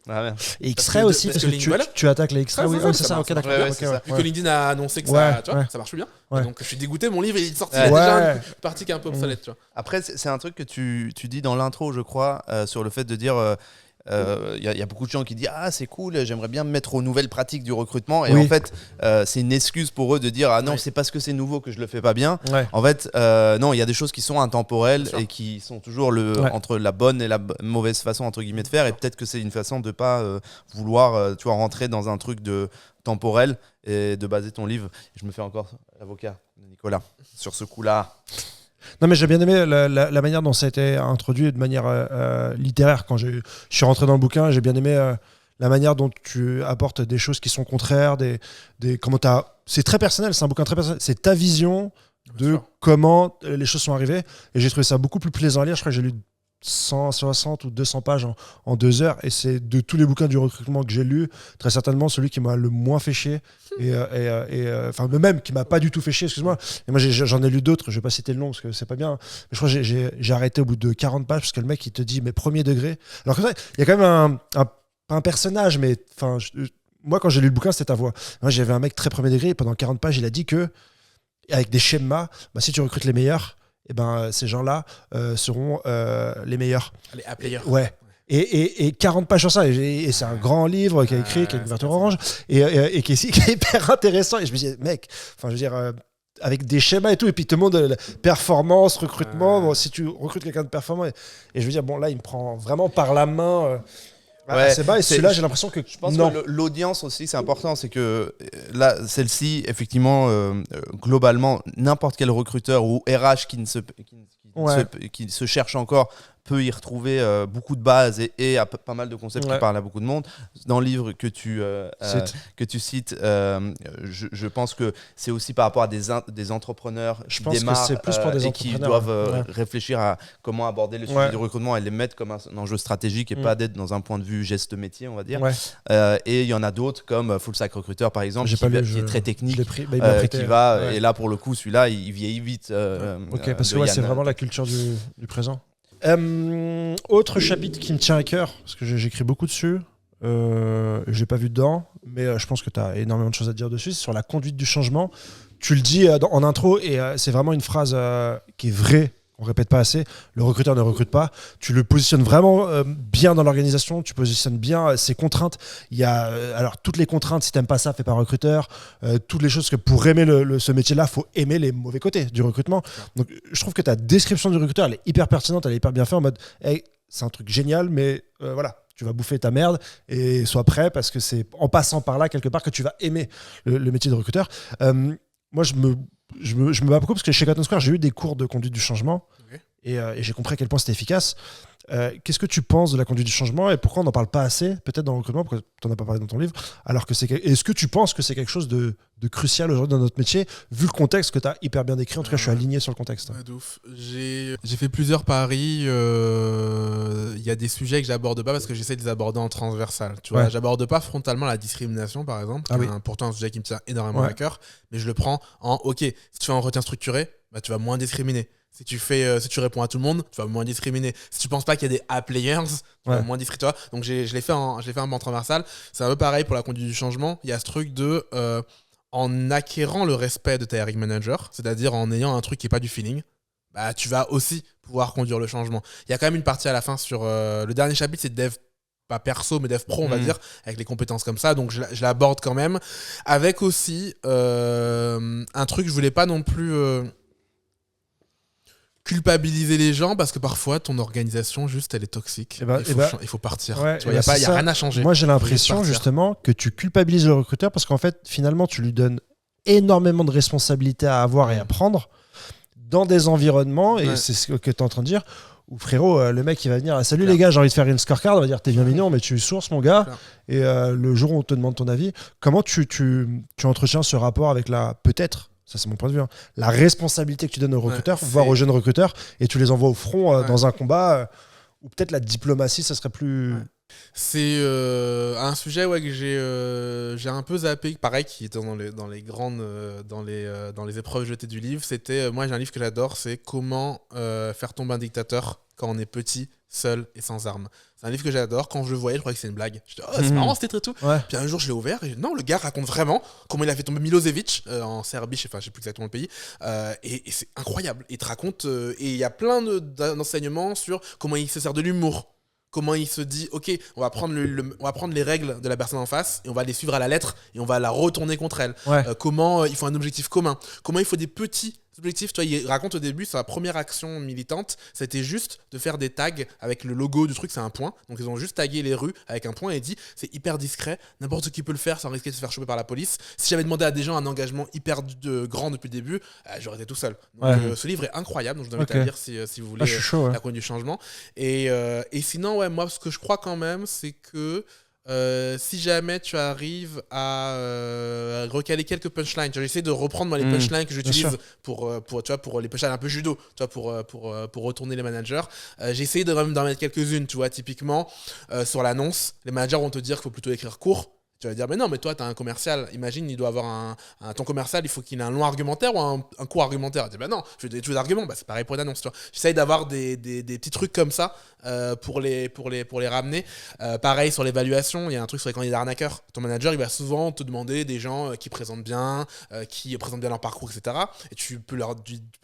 Et X-Ray aussi, parce que tu attaques les X-Ray.
C'est ça, ok, d'accord. Vu que LinkedIn a annoncé que ça marche bien. Donc je suis dégoûté, mon livre est sorti, il y a déjà une partie qui est un peu obsolète. Tu vois.
Après, c'est un truc que tu dis dans l'intro, je crois, sur le fait de dire... y a beaucoup de gens qui disent « Ah, c'est cool, j'aimerais bien me mettre aux nouvelles pratiques du recrutement. » Et en fait, c'est une excuse pour eux de dire « Ah non, c'est parce que c'est nouveau que je le fais pas bien. » En fait, non, il y a des choses qui sont intemporelles et qui sont toujours entre la bonne et la mauvaise façon, entre guillemets, de faire. Et peut-être que c'est une façon de pas vouloir tu vois, rentrer dans un truc de temporel et de baser ton livre. Et je me fais encore l'avocat de Nicolas sur ce coup-là.
Non, mais j'ai bien aimé la manière dont ça a été introduit de manière littéraire. Quand je suis rentré dans le bouquin, j'ai bien aimé la manière dont tu apportes des choses qui sont contraires, c'est très personnel, c'est un bouquin très personnel. C'est ta vision de comment les choses sont arrivées. Et j'ai trouvé ça beaucoup plus plaisant à lire. Je crois que j'ai lu 160 ou 200 pages en 2 heures, et c'est de tous les bouquins du recrutement que j'ai lu très certainement celui qui m'a le moins fait chier enfin même qui m'a pas du tout fait chier, excuse-moi. Et moi j'en ai lu d'autres, je vais pas citer le nom parce que c'est pas bien, mais je crois que j'ai arrêté au bout de 40 pages parce que le mec il te dit mais premier degré, alors que il y a quand même pas un personnage, mais enfin moi quand j'ai lu le bouquin c'était ta voix. Moi j'avais un mec très premier degré et pendant 40 pages il a dit que avec des schémas, si tu recrutes les meilleurs, et ces gens-là seront les meilleurs.
Les A-players.
Ouais. Et 40 pages sur ça. Et c'est un grand livre qui a écrit, qui a une couverture orange, et qui est hyper intéressant. Et je me dis, mec, je veux dire, avec des schémas et tout, et puis il te demande la performance, recrutement. Bon, si tu recrutes quelqu'un de performant, et je veux dire, bon, là, il me prend vraiment par la main. C'est bas, et celui-là, j'ai l'impression que
je pense que l'audience aussi c'est important, c'est que là celle-ci effectivement globalement n'importe quel recruteur ou RH qui se cherche encore peut y retrouver beaucoup de bases et pas mal de concepts qui parlent à beaucoup de monde. Dans le livre que tu cites, je pense que c'est aussi par rapport à des entrepreneurs qui démarrent et qui doivent réfléchir à comment aborder le sujet du recrutement et les mettre comme un enjeu stratégique et pas d'être dans un point de vue geste métier, on va dire. Et il y en a d'autres comme Full Stack Recruiter par exemple, qui est très technique, et là pour le coup celui-là il vieillit vite.
Parce que c'est vraiment la culture du présent. Autre chapitre qui me tient à cœur, parce que j'écris beaucoup dessus, j'ai pas vu dedans, mais je pense que tu as énormément de choses à dire dessus, c'est sur la conduite du changement. Tu le dis en intro, et c'est vraiment une phrase qui est vraie, on répète pas assez, le recruteur ne recrute pas. Tu le positionnes vraiment bien dans l'organisation, tu positionnes bien ses contraintes. Il y a alors toutes les contraintes, si t'aimes pas ça, fais pas recruteur. Toutes les choses que pour aimer ce métier-là, faut aimer les mauvais côtés du recrutement. Donc je trouve que ta description du recruteur, elle est hyper pertinente, elle est hyper bien faite en mode hey, c'est un truc génial, mais voilà, tu vas bouffer ta merde et sois prêt parce que c'est en passant par là quelque part que tu vas aimer le métier de recruteur. Moi je me bats beaucoup parce que chez Cotton Square, j'ai eu des cours de conduite du changement et j'ai compris à quel point c'était efficace. Qu'est-ce que tu penses de la conduite du changement et pourquoi on n'en parle pas assez, peut-être dans le recrutement, pourquoi tu n'en as pas parlé dans ton livre, alors que est-ce que tu penses que c'est quelque chose de crucial aujourd'hui dans notre métier, vu le contexte que tu as hyper bien décrit? En tout cas, je suis aligné sur le contexte.
Ouais, d'ouf. J'ai fait plusieurs paris. Il y a des sujets que j'aborde pas parce que j'essaie de les aborder en transversal. Tu vois, j'aborde pas frontalement la discrimination, par exemple, qui est pourtant un sujet qui me tient énormément à cœur, mais je le prends en OK, si tu fais un entretien structuré, tu vas moins discriminer. Si tu réponds à tout le monde, tu vas moins discriminer. Si tu penses pas qu'il y a des A-players, tu vas moins discriminer. Donc je l'ai fait un peu en transversal. C'est un peu pareil pour la conduite du changement. Il y a ce truc de en acquérant le respect de ta hiring manager, c'est-à-dire en ayant un truc qui est pas du feeling, tu vas aussi pouvoir conduire le changement. Il y a quand même une partie à la fin sur le dernier chapitre, c'est dev, pas perso mais dev pro on va dire, avec les compétences comme ça, donc je l'aborde quand même avec aussi un truc, je voulais pas non plus culpabiliser les gens parce que parfois ton organisation juste elle est toxique, il faut partir, il n'y a rien à changer.
Moi j'ai l'impression justement que tu culpabilises le recruteur parce qu'en fait finalement tu lui donnes énormément de responsabilités à avoir et à prendre dans des environnements, et c'est ce que tu es en train de dire, où frérot, le mec il va venir, salut les gars, j'ai envie de faire une scorecard, on va dire t'es bien mignon, mais tu sources mon gars, et le jour où on te demande ton avis, comment tu entretiens ce rapport avec peut-être, ça c'est mon point de vue, la responsabilité que tu donnes aux recruteurs, voire aux jeunes recruteurs, et tu les envoies au front dans un combat, ou peut-être la diplomatie, ça serait plus...
C'est un sujet que j'ai un peu zappé, pareil, qui était dans les grandes, dans les épreuves jetées du livre. C'était, moi j'ai un livre que j'adore, c'est Comment faire tomber un dictateur quand on est petit, seul et sans armes. C'est un livre que j'adore. Quand je le voyais, je croyais que c'était une blague. Je disais, c'est marrant, c'était très tout. Puis un jour, je l'ai ouvert et non, le gars raconte vraiment comment il a fait tomber Milosevic en Serbie, je sais plus exactement le pays. Et c'est incroyable. Il te raconte, et il y a plein d'enseignements sur comment il se sert de l'humour. Comment il se dit, ok, on va prendre les règles de la personne en face et on va les suivre à la lettre et on va la retourner contre elle. Comment il faut un objectif commun. Comment il faut des petits objectifs. Toi, il raconte au début, sa première action militante, c'était juste de faire des tags avec le logo du truc, c'est un point. Donc ils ont juste tagué les rues avec un point et dit, c'est hyper discret, n'importe qui peut le faire sans risquer de se faire choper par la police. Si j'avais demandé à des gens un engagement hyper grand depuis le début, j'aurais été tout seul. Donc ce livre est incroyable, donc je vous invite à le lire si vous voulez la conduite du changement. Et sinon, moi, ce que je crois quand même, c'est que si jamais tu arrives à recaler quelques punchlines, j'essaie de reprendre les punchlines que j'utilise pour les punchlines un peu judo, pour retourner les managers. J'essaie d'en mettre quelques-unes, tu vois, typiquement sur l'annonce, les managers vont te dire qu'il faut plutôt écrire court. Tu vas dire, mais non, mais toi, tu as un commercial. Imagine, il doit avoir ton commercial, il faut qu'il ait un long argumentaire ou un court argumentaire. Tu dis, bah non, je veux des arguments. Bah, c'est pareil pour une annonce. J'essaye d'avoir des petits trucs comme ça pour les ramener. Pareil sur l'évaluation, il y a un truc sur les candidats arnaqueurs. Ton manager, il va souvent te demander des gens qui présentent bien, qui présentent bien leur parcours, etc. Et tu peux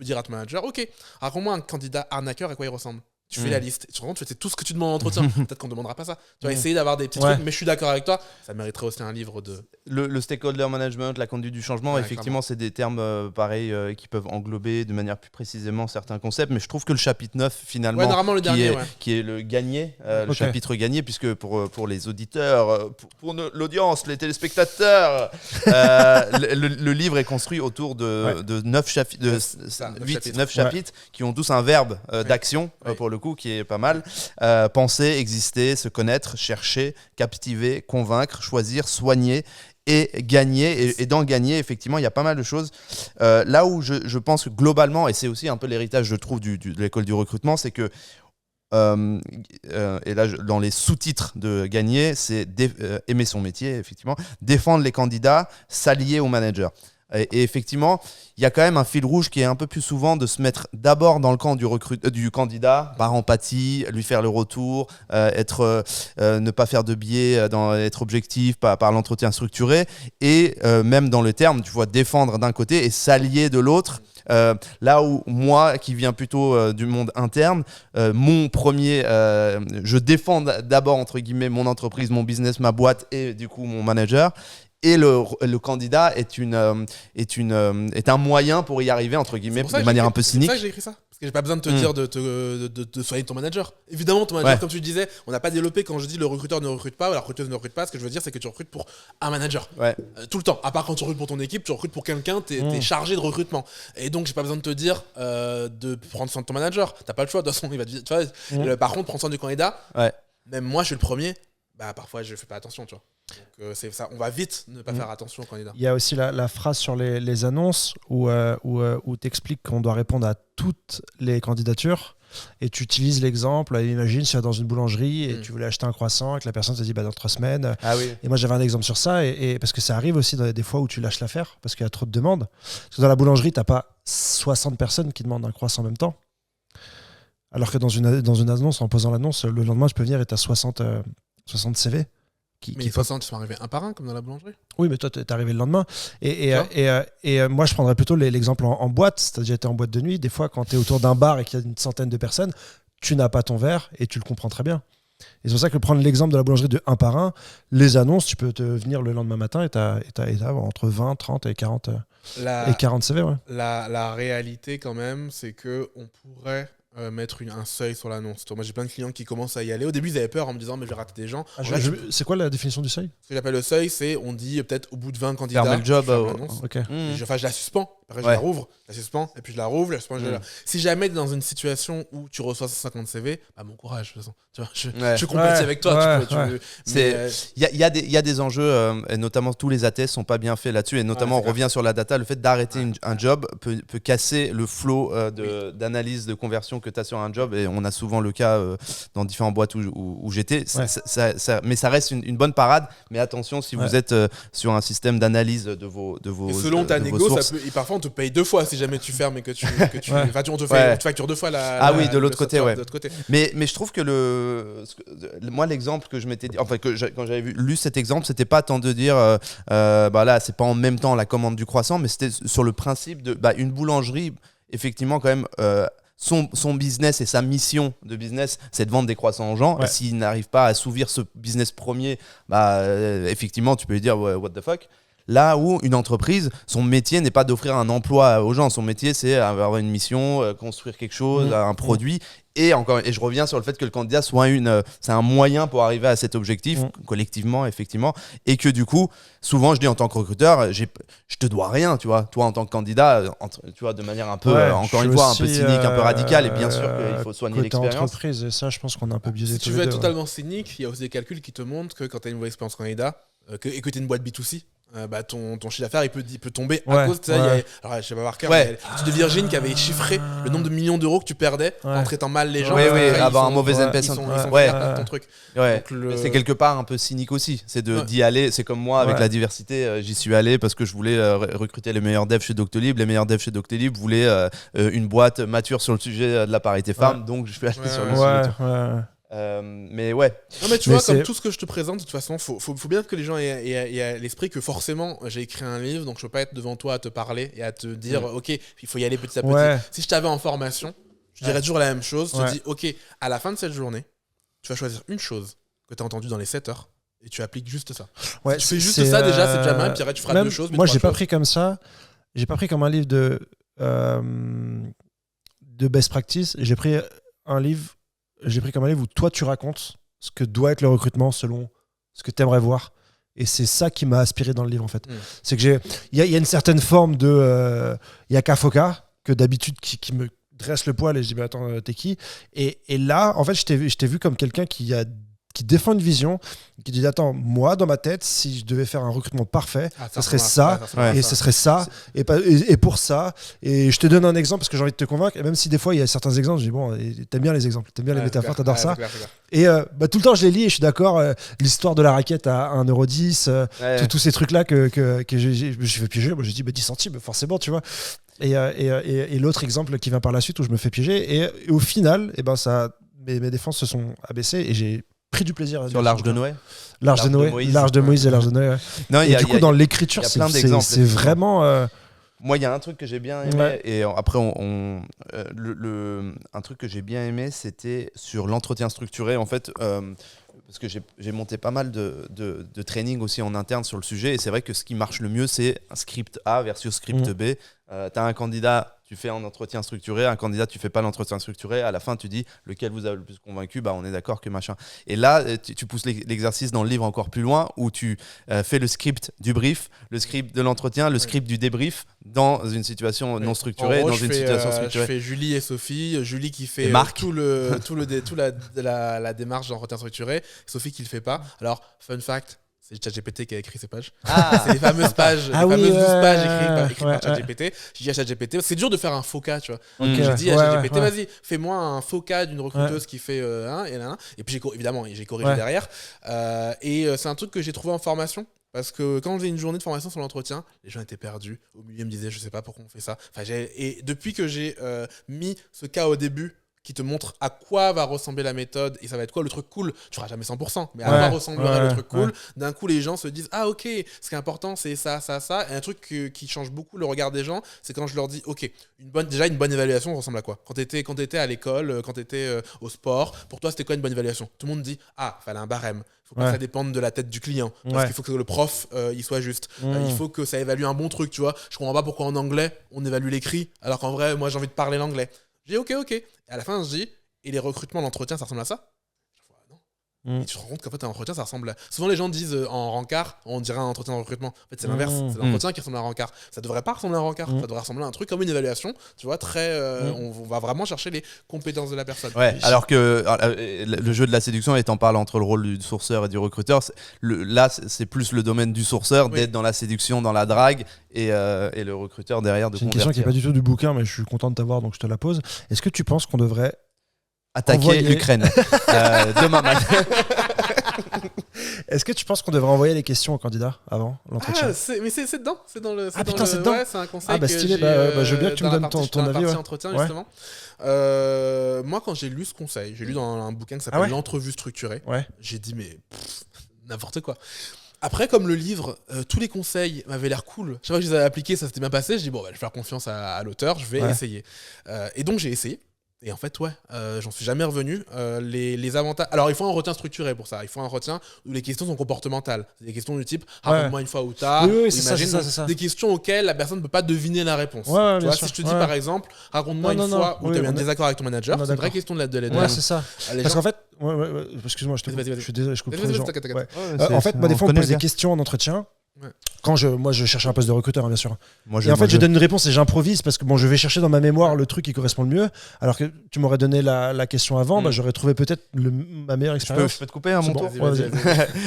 dire à ton manager, ok, raconte-moi un candidat arnaqueur, à quoi il ressemble. Tu fais la liste, et tu te rends compte, c'est tout ce que tu demandes en entretien. Peut-être qu'on ne demandera pas ça. Tu vas essayer d'avoir des petits trucs, mais je suis d'accord avec toi, ça mériterait aussi un livre de...
Le stakeholder management, la conduite du changement, effectivement, clairement. C'est des termes pareils qui peuvent englober de manière plus précisément certains concepts, mais je trouve que le chapitre 9, finalement, qui est le gagné, le chapitre gagné, puisque pour les auditeurs, pour l'audience, les téléspectateurs, le livre est construit autour de 9 chapitres qui ont tous un verbe d'action, pour le coup, qui est pas mal. Penser, exister, se connaître, chercher, captiver, convaincre, choisir, soigner et gagner. Et dans gagner, effectivement, il y a pas mal de choses. Là où je pense que globalement, et c'est aussi un peu l'héritage, je trouve, de l'école du recrutement, c'est que et là, dans les sous-titres de gagner, c'est aimer son métier, effectivement, défendre les candidats, s'allier aux managers. Et effectivement, il y a quand même un fil rouge qui est un peu plus souvent de se mettre d'abord dans le camp du candidat, par empathie, lui faire le retour, ne pas faire de biais, être objectif par l'entretien structuré, et même dans le terme, tu vois, défendre d'un côté et s'allier de l'autre. Là où moi, qui viens plutôt du monde interne, mon premier, je défends d'abord entre guillemets mon entreprise, mon business, ma boîte et du coup mon manager. Et le candidat est un moyen pour y arriver, entre guillemets, de manière un peu cynique.
C'est pour ça que j'ai écrit ça. Parce que j'ai pas besoin de te dire de soigner ton manager. Évidemment, ton manager, comme tu le disais, on n'a pas développé quand je dis le recruteur ne recrute pas ou la recruteuse ne recrute pas. Ce que je veux dire, c'est que tu recrutes pour un manager. Tout le temps. À part quand tu recrutes pour ton équipe, tu recrutes pour quelqu'un, t'es chargé de recrutement. Et donc, j'ai pas besoin de te dire de prendre soin de ton manager. T'as pas le choix. De toute façon, il va te dire, tu vois, par contre, prendre soin du candidat. Même moi, je suis le premier. Bah, parfois, je fais pas attention, tu vois. Donc, c'est ça. On va vite ne pas faire attention aux candidats.
Il y a aussi la phrase sur les annonces où tu expliques qu'on doit répondre à toutes les candidatures et tu utilises l'exemple. Imagine si tu es dans une boulangerie et tu voulais acheter un croissant et que la personne te dit dans 3 semaines. Et moi, j'avais un exemple sur ça et parce que ça arrive aussi des fois où tu lâches l'affaire parce qu'il y a trop de demandes. Parce que dans la boulangerie, tu n'as pas 60 personnes qui demandent un croissant en même temps. Alors que dans une annonce, en posant l'annonce, le lendemain, je peux venir et tu as 60 CV.
Mais les 60 sont arrivés un par un, comme dans la boulangerie.
Oui, mais toi, t'es arrivé le lendemain. Et moi, je prendrais plutôt l'exemple en boîte. Si t'as déjà été en boîte de nuit, des fois, quand t'es autour d'un bar et qu'il y a une centaine de personnes, tu n'as pas ton verre et tu le comprends très bien. Et c'est pour ça que prendre l'exemple de la boulangerie de un par un, les annonces, tu peux te venir le lendemain matin et t'as entre 20, 30 et 40 CV. Ouais.
La réalité, quand même, c'est qu'on pourrait mettre un seuil sur l'annonce. Moi, j'ai plein de clients qui commencent à y aller. Au début, ils avaient peur en me disant mais je vais rater des gens.
C'est quoi la définition du seuil ?
Ce que j'appelle le seuil, c'est on dit peut-être au bout de 20 candidats.
Fermer le job.
Je la suspends Après, je la rouvre, je la suspends, et puis je la rouvre, je la suspends. Si jamais tu es dans une situation où tu reçois 150 CV, bah, bon courage, de toute façon. Tu vois, je compatis avec toi.
Il y a des enjeux, et notamment tous les ATS sont pas bien faits là-dessus, et notamment on revient sur la data. Le fait d'arrêter un job peut casser le flow d'analyse, de conversion que tu as sur un job, et on a souvent le cas dans différentes boîtes où j'étais. Mais ça reste une bonne parade, mais attention si vous êtes sur un système d'analyse de vos
et selon ta négo, et parfois on te paye 2 fois si jamais tu fermes et que tu on te facture 2 fois
de l'autre côté, mais je trouve que moi l'exemple que je m'étais dit, enfin quand j'avais lu cet exemple, c'était pas tant de dire là c'est pas en même temps la commande du croissant, mais c'était sur le principe de une boulangerie effectivement quand même son business et sa mission de business, c'est de vendre des croissants aux gens. Et s'il n'arrive pas à assouvir ce business premier, effectivement tu peux lui dire what the fuck. Là où une entreprise, son métier n'est pas d'offrir un emploi aux gens. Son métier, c'est avoir une mission, construire quelque chose, un produit. Et je reviens sur le fait que le candidat soit c'est un moyen pour arriver à cet objectif, collectivement, effectivement. Et que du coup, souvent, je dis en tant que recruteur, je te dois rien, tu vois. Toi, en tant que candidat, tu vois, de manière un peu, encore une fois, un peu cynique, un peu radicale. Et bien sûr qu'il faut soigner l'expérience.
Entreprise, et ça, je pense qu'on est un peu biaisé.
Si tu veux être totalement cynique, il y a aussi des calculs qui te montrent que quand tu as une mauvaise expérience candidat, et que tu es une boîte B2C, ton chiffre d'affaires il peut tomber à cause de ça. Alors je sais pas par cœur, mais l'étude de Virgin qui avait chiffré le nombre de millions d'euros que tu perdais en traitant mal les gens.
Avoir un mauvais NPS.
Ils sont ton truc.
Donc, c'est quelque part un peu cynique aussi, c'est d'y aller. C'est comme moi avec la diversité, j'y suis allé parce que je voulais recruter les meilleurs devs chez Doctolib. Les meilleurs devs chez Doctolib voulaient une boîte mature sur le sujet de la parité femme, donc je suis allé sur le sujet. Mais
non mais tu vois, comme tout ce que je te présente, de toute façon faut bien que les gens aient à l'esprit que forcément j'ai écrit un livre, donc je peux pas être devant toi à te parler et à te dire ok, il faut y aller petit à petit. Si je t'avais en formation, je dirais toujours la même chose. Je te dis ok, à la fin de cette journée tu vas choisir une chose que tu as entendue dans les 7 heures et tu appliques juste ça. Si tu fais juste ça, déjà c'est déjà mal, puis après tu feras 2 choses.
Moi j'ai pas pris comme ça, j'ai pas pris comme un livre de best practice, j'ai pris comme un livre où toi tu racontes ce que doit être le recrutement selon ce que tu aimerais voir. Et c'est ça qui m'a aspiré dans le livre en fait. C'est que il y a une certaine forme de Yaka Foka que d'habitude qui me dresse le poil et je dis mais attends t'es qui, et là en fait je t'ai vu comme quelqu'un qui défend une vision, qui dit attends, moi dans ma tête si je devais faire un recrutement parfait ça serait ça, et ce serait ça et pour ça, et je te donne un exemple parce que j'ai envie de te convaincre, et même si des fois il y a certains exemples je dis bon t'aimes bien les exemples, t'aimes bien les métaphores, t'adores ça, clair. Et tout le temps je les lis et je suis d'accord, l'histoire de la raquette à 1,10€, tous ces trucs là que je me suis fait piéger, moi j'ai dit 10 centimes forcément tu vois. Et l'autre exemple qui vient par la suite où je me fais piéger, et au final mes défenses se sont abaissées et j'ai pris du plaisir
sur l'Arche de Noé.
L'Arche de Moïse et l'Arche de Noé. Non, et du coup, dans l'écriture, c'est vraiment.
Moi, il y a un truc que j'ai bien aimé, et après, un truc que j'ai bien aimé, c'était sur l'entretien structuré. En fait, parce que j'ai monté pas mal de training aussi en interne sur le sujet, et c'est vrai que ce qui marche le mieux, c'est un script A versus script B. Tu as un candidat, tu fais un entretien structuré, un candidat, tu fais pas l'entretien structuré, à la fin tu dis lequel vous a le plus convaincu, on est d'accord que machin. Et là tu pousses l'exercice dans le livre encore plus loin, où tu fais le script du brief, le script de l'entretien, le script du débrief dans une situation non structurée, situation structurée.
Je fais Julie et Sophie, Julie qui fait toute la démarche d'entretien structuré, Sophie qui le fait pas. Alors fun fact, c'est ChatGPT qui a écrit ces pages. C'est les fameuses pages, 12 pages écrites par ChatGPT. J'ai dit à ChatGPT, c'est dur de faire un faux cas, tu vois. J'ai dit à ChatGPT, vas-y, fais-moi un faux cas d'une recruteuse qui fait et puis évidemment, j'ai corrigé derrière. Et c'est un truc que j'ai trouvé en formation. Parce que quand j'ai une journée de formation sur l'entretien, les gens étaient perdus. Au milieu, ils me disaient, je sais pas pourquoi on fait ça. Et depuis que j'ai mis ce cas au début, qui te montre à quoi va ressembler la méthode et ça va être quoi le truc cool, tu feras jamais 100%, mais à quoi ressemblerait le truc cool, d'un coup les gens se disent ah ok, ce qui est important c'est ça, et un truc qui change beaucoup le regard des gens, c'est quand je leur dis ok, une bonne évaluation ressemble à quoi, quand t'étais à l'école, quand t'étais au sport, pour toi c'était quoi une bonne évaluation? Tout le monde dit ah, fallait un barème, faut pas que ça dépende de la tête du client, parce qu'il faut que le prof il soit juste, il faut que ça évalue un bon truc, tu vois. Je comprends pas pourquoi en anglais on évalue l'écrit alors qu'en vrai moi j'ai envie de parler l'anglais. Je dis ok. Et à la fin, je dis, et les recrutements, l'entretien, ça ressemble à ça? Non. Et tu te rends compte qu'en fait, un entretien, ça ressemble à... Souvent, les gens disent en rencard, on dirait un entretien de recrutement. En fait, c'est l'inverse. C'est l'entretien qui ressemble à un rencard. Ça devrait pas ressembler à un rencard. Ça devrait ressembler à un truc comme une évaluation. Tu vois, très... on va vraiment chercher les compétences de la personne.
Ouais, alors que le jeu de la séduction étant parle entre le rôle du sourceur et du recruteur, là, c'est plus le domaine du sourceur d'être dans la séduction, dans la drague, et le recruteur derrière de
convertir. C'est une question qui n'est pas du tout du bouquin, mais je suis content de t'avoir, donc je te la pose. Est-ce que tu penses qu'on devrait
attaquer l'Ukraine demain matin?
Est-ce que tu penses qu'on devrait envoyer les questions aux candidats avant l'entretien?
Mais c'est dedans. C'est dans le.
C'est dedans.
Ouais, c'est un conseil.
Stylé. Je veux bien que tu me donnes ton avis.
Entretien, justement. Moi, quand j'ai lu ce conseil, j'ai lu dans un bouquin qui s'appelle L'entrevue structurée. J'ai dit, mais n'importe quoi. Après, comme le livre, tous les conseils m'avaient l'air cool. Chaque fois que je les avais appliqués, ça s'était bien passé. Je dis, bon, je vais faire confiance à l'auteur, je vais essayer. Et donc, j'ai essayé. Et en fait, j'en suis jamais revenu. Les avantages. Alors, il faut un entretien structuré pour ça. Il faut un entretien où les questions sont comportementales. C'est des questions du type raconte-moi une fois où t'as.
Oui, c'est ça.
Des questions auxquelles la personne ne peut pas deviner la réponse. Tu vois, si je te dis par exemple, raconte-moi une fois où tu as eu un désaccord avec ton manager, c'est une vraie question de l'aide.
Ouais, c'est ça. Parce qu'en fait, excuse-moi, je suis désolé, je coupe trop les gens. En fait, moi, des fois, on me pose des questions en entretien. Quand je cherche un poste de recruteur, bien sûr. Et en fait, je donne une réponse et j'improvise parce que je vais chercher dans ma mémoire le truc qui correspond le mieux. Alors que tu m'aurais donné la question avant, j'aurais trouvé peut-être ma meilleure expérience.
Je peux te couper à mon tour.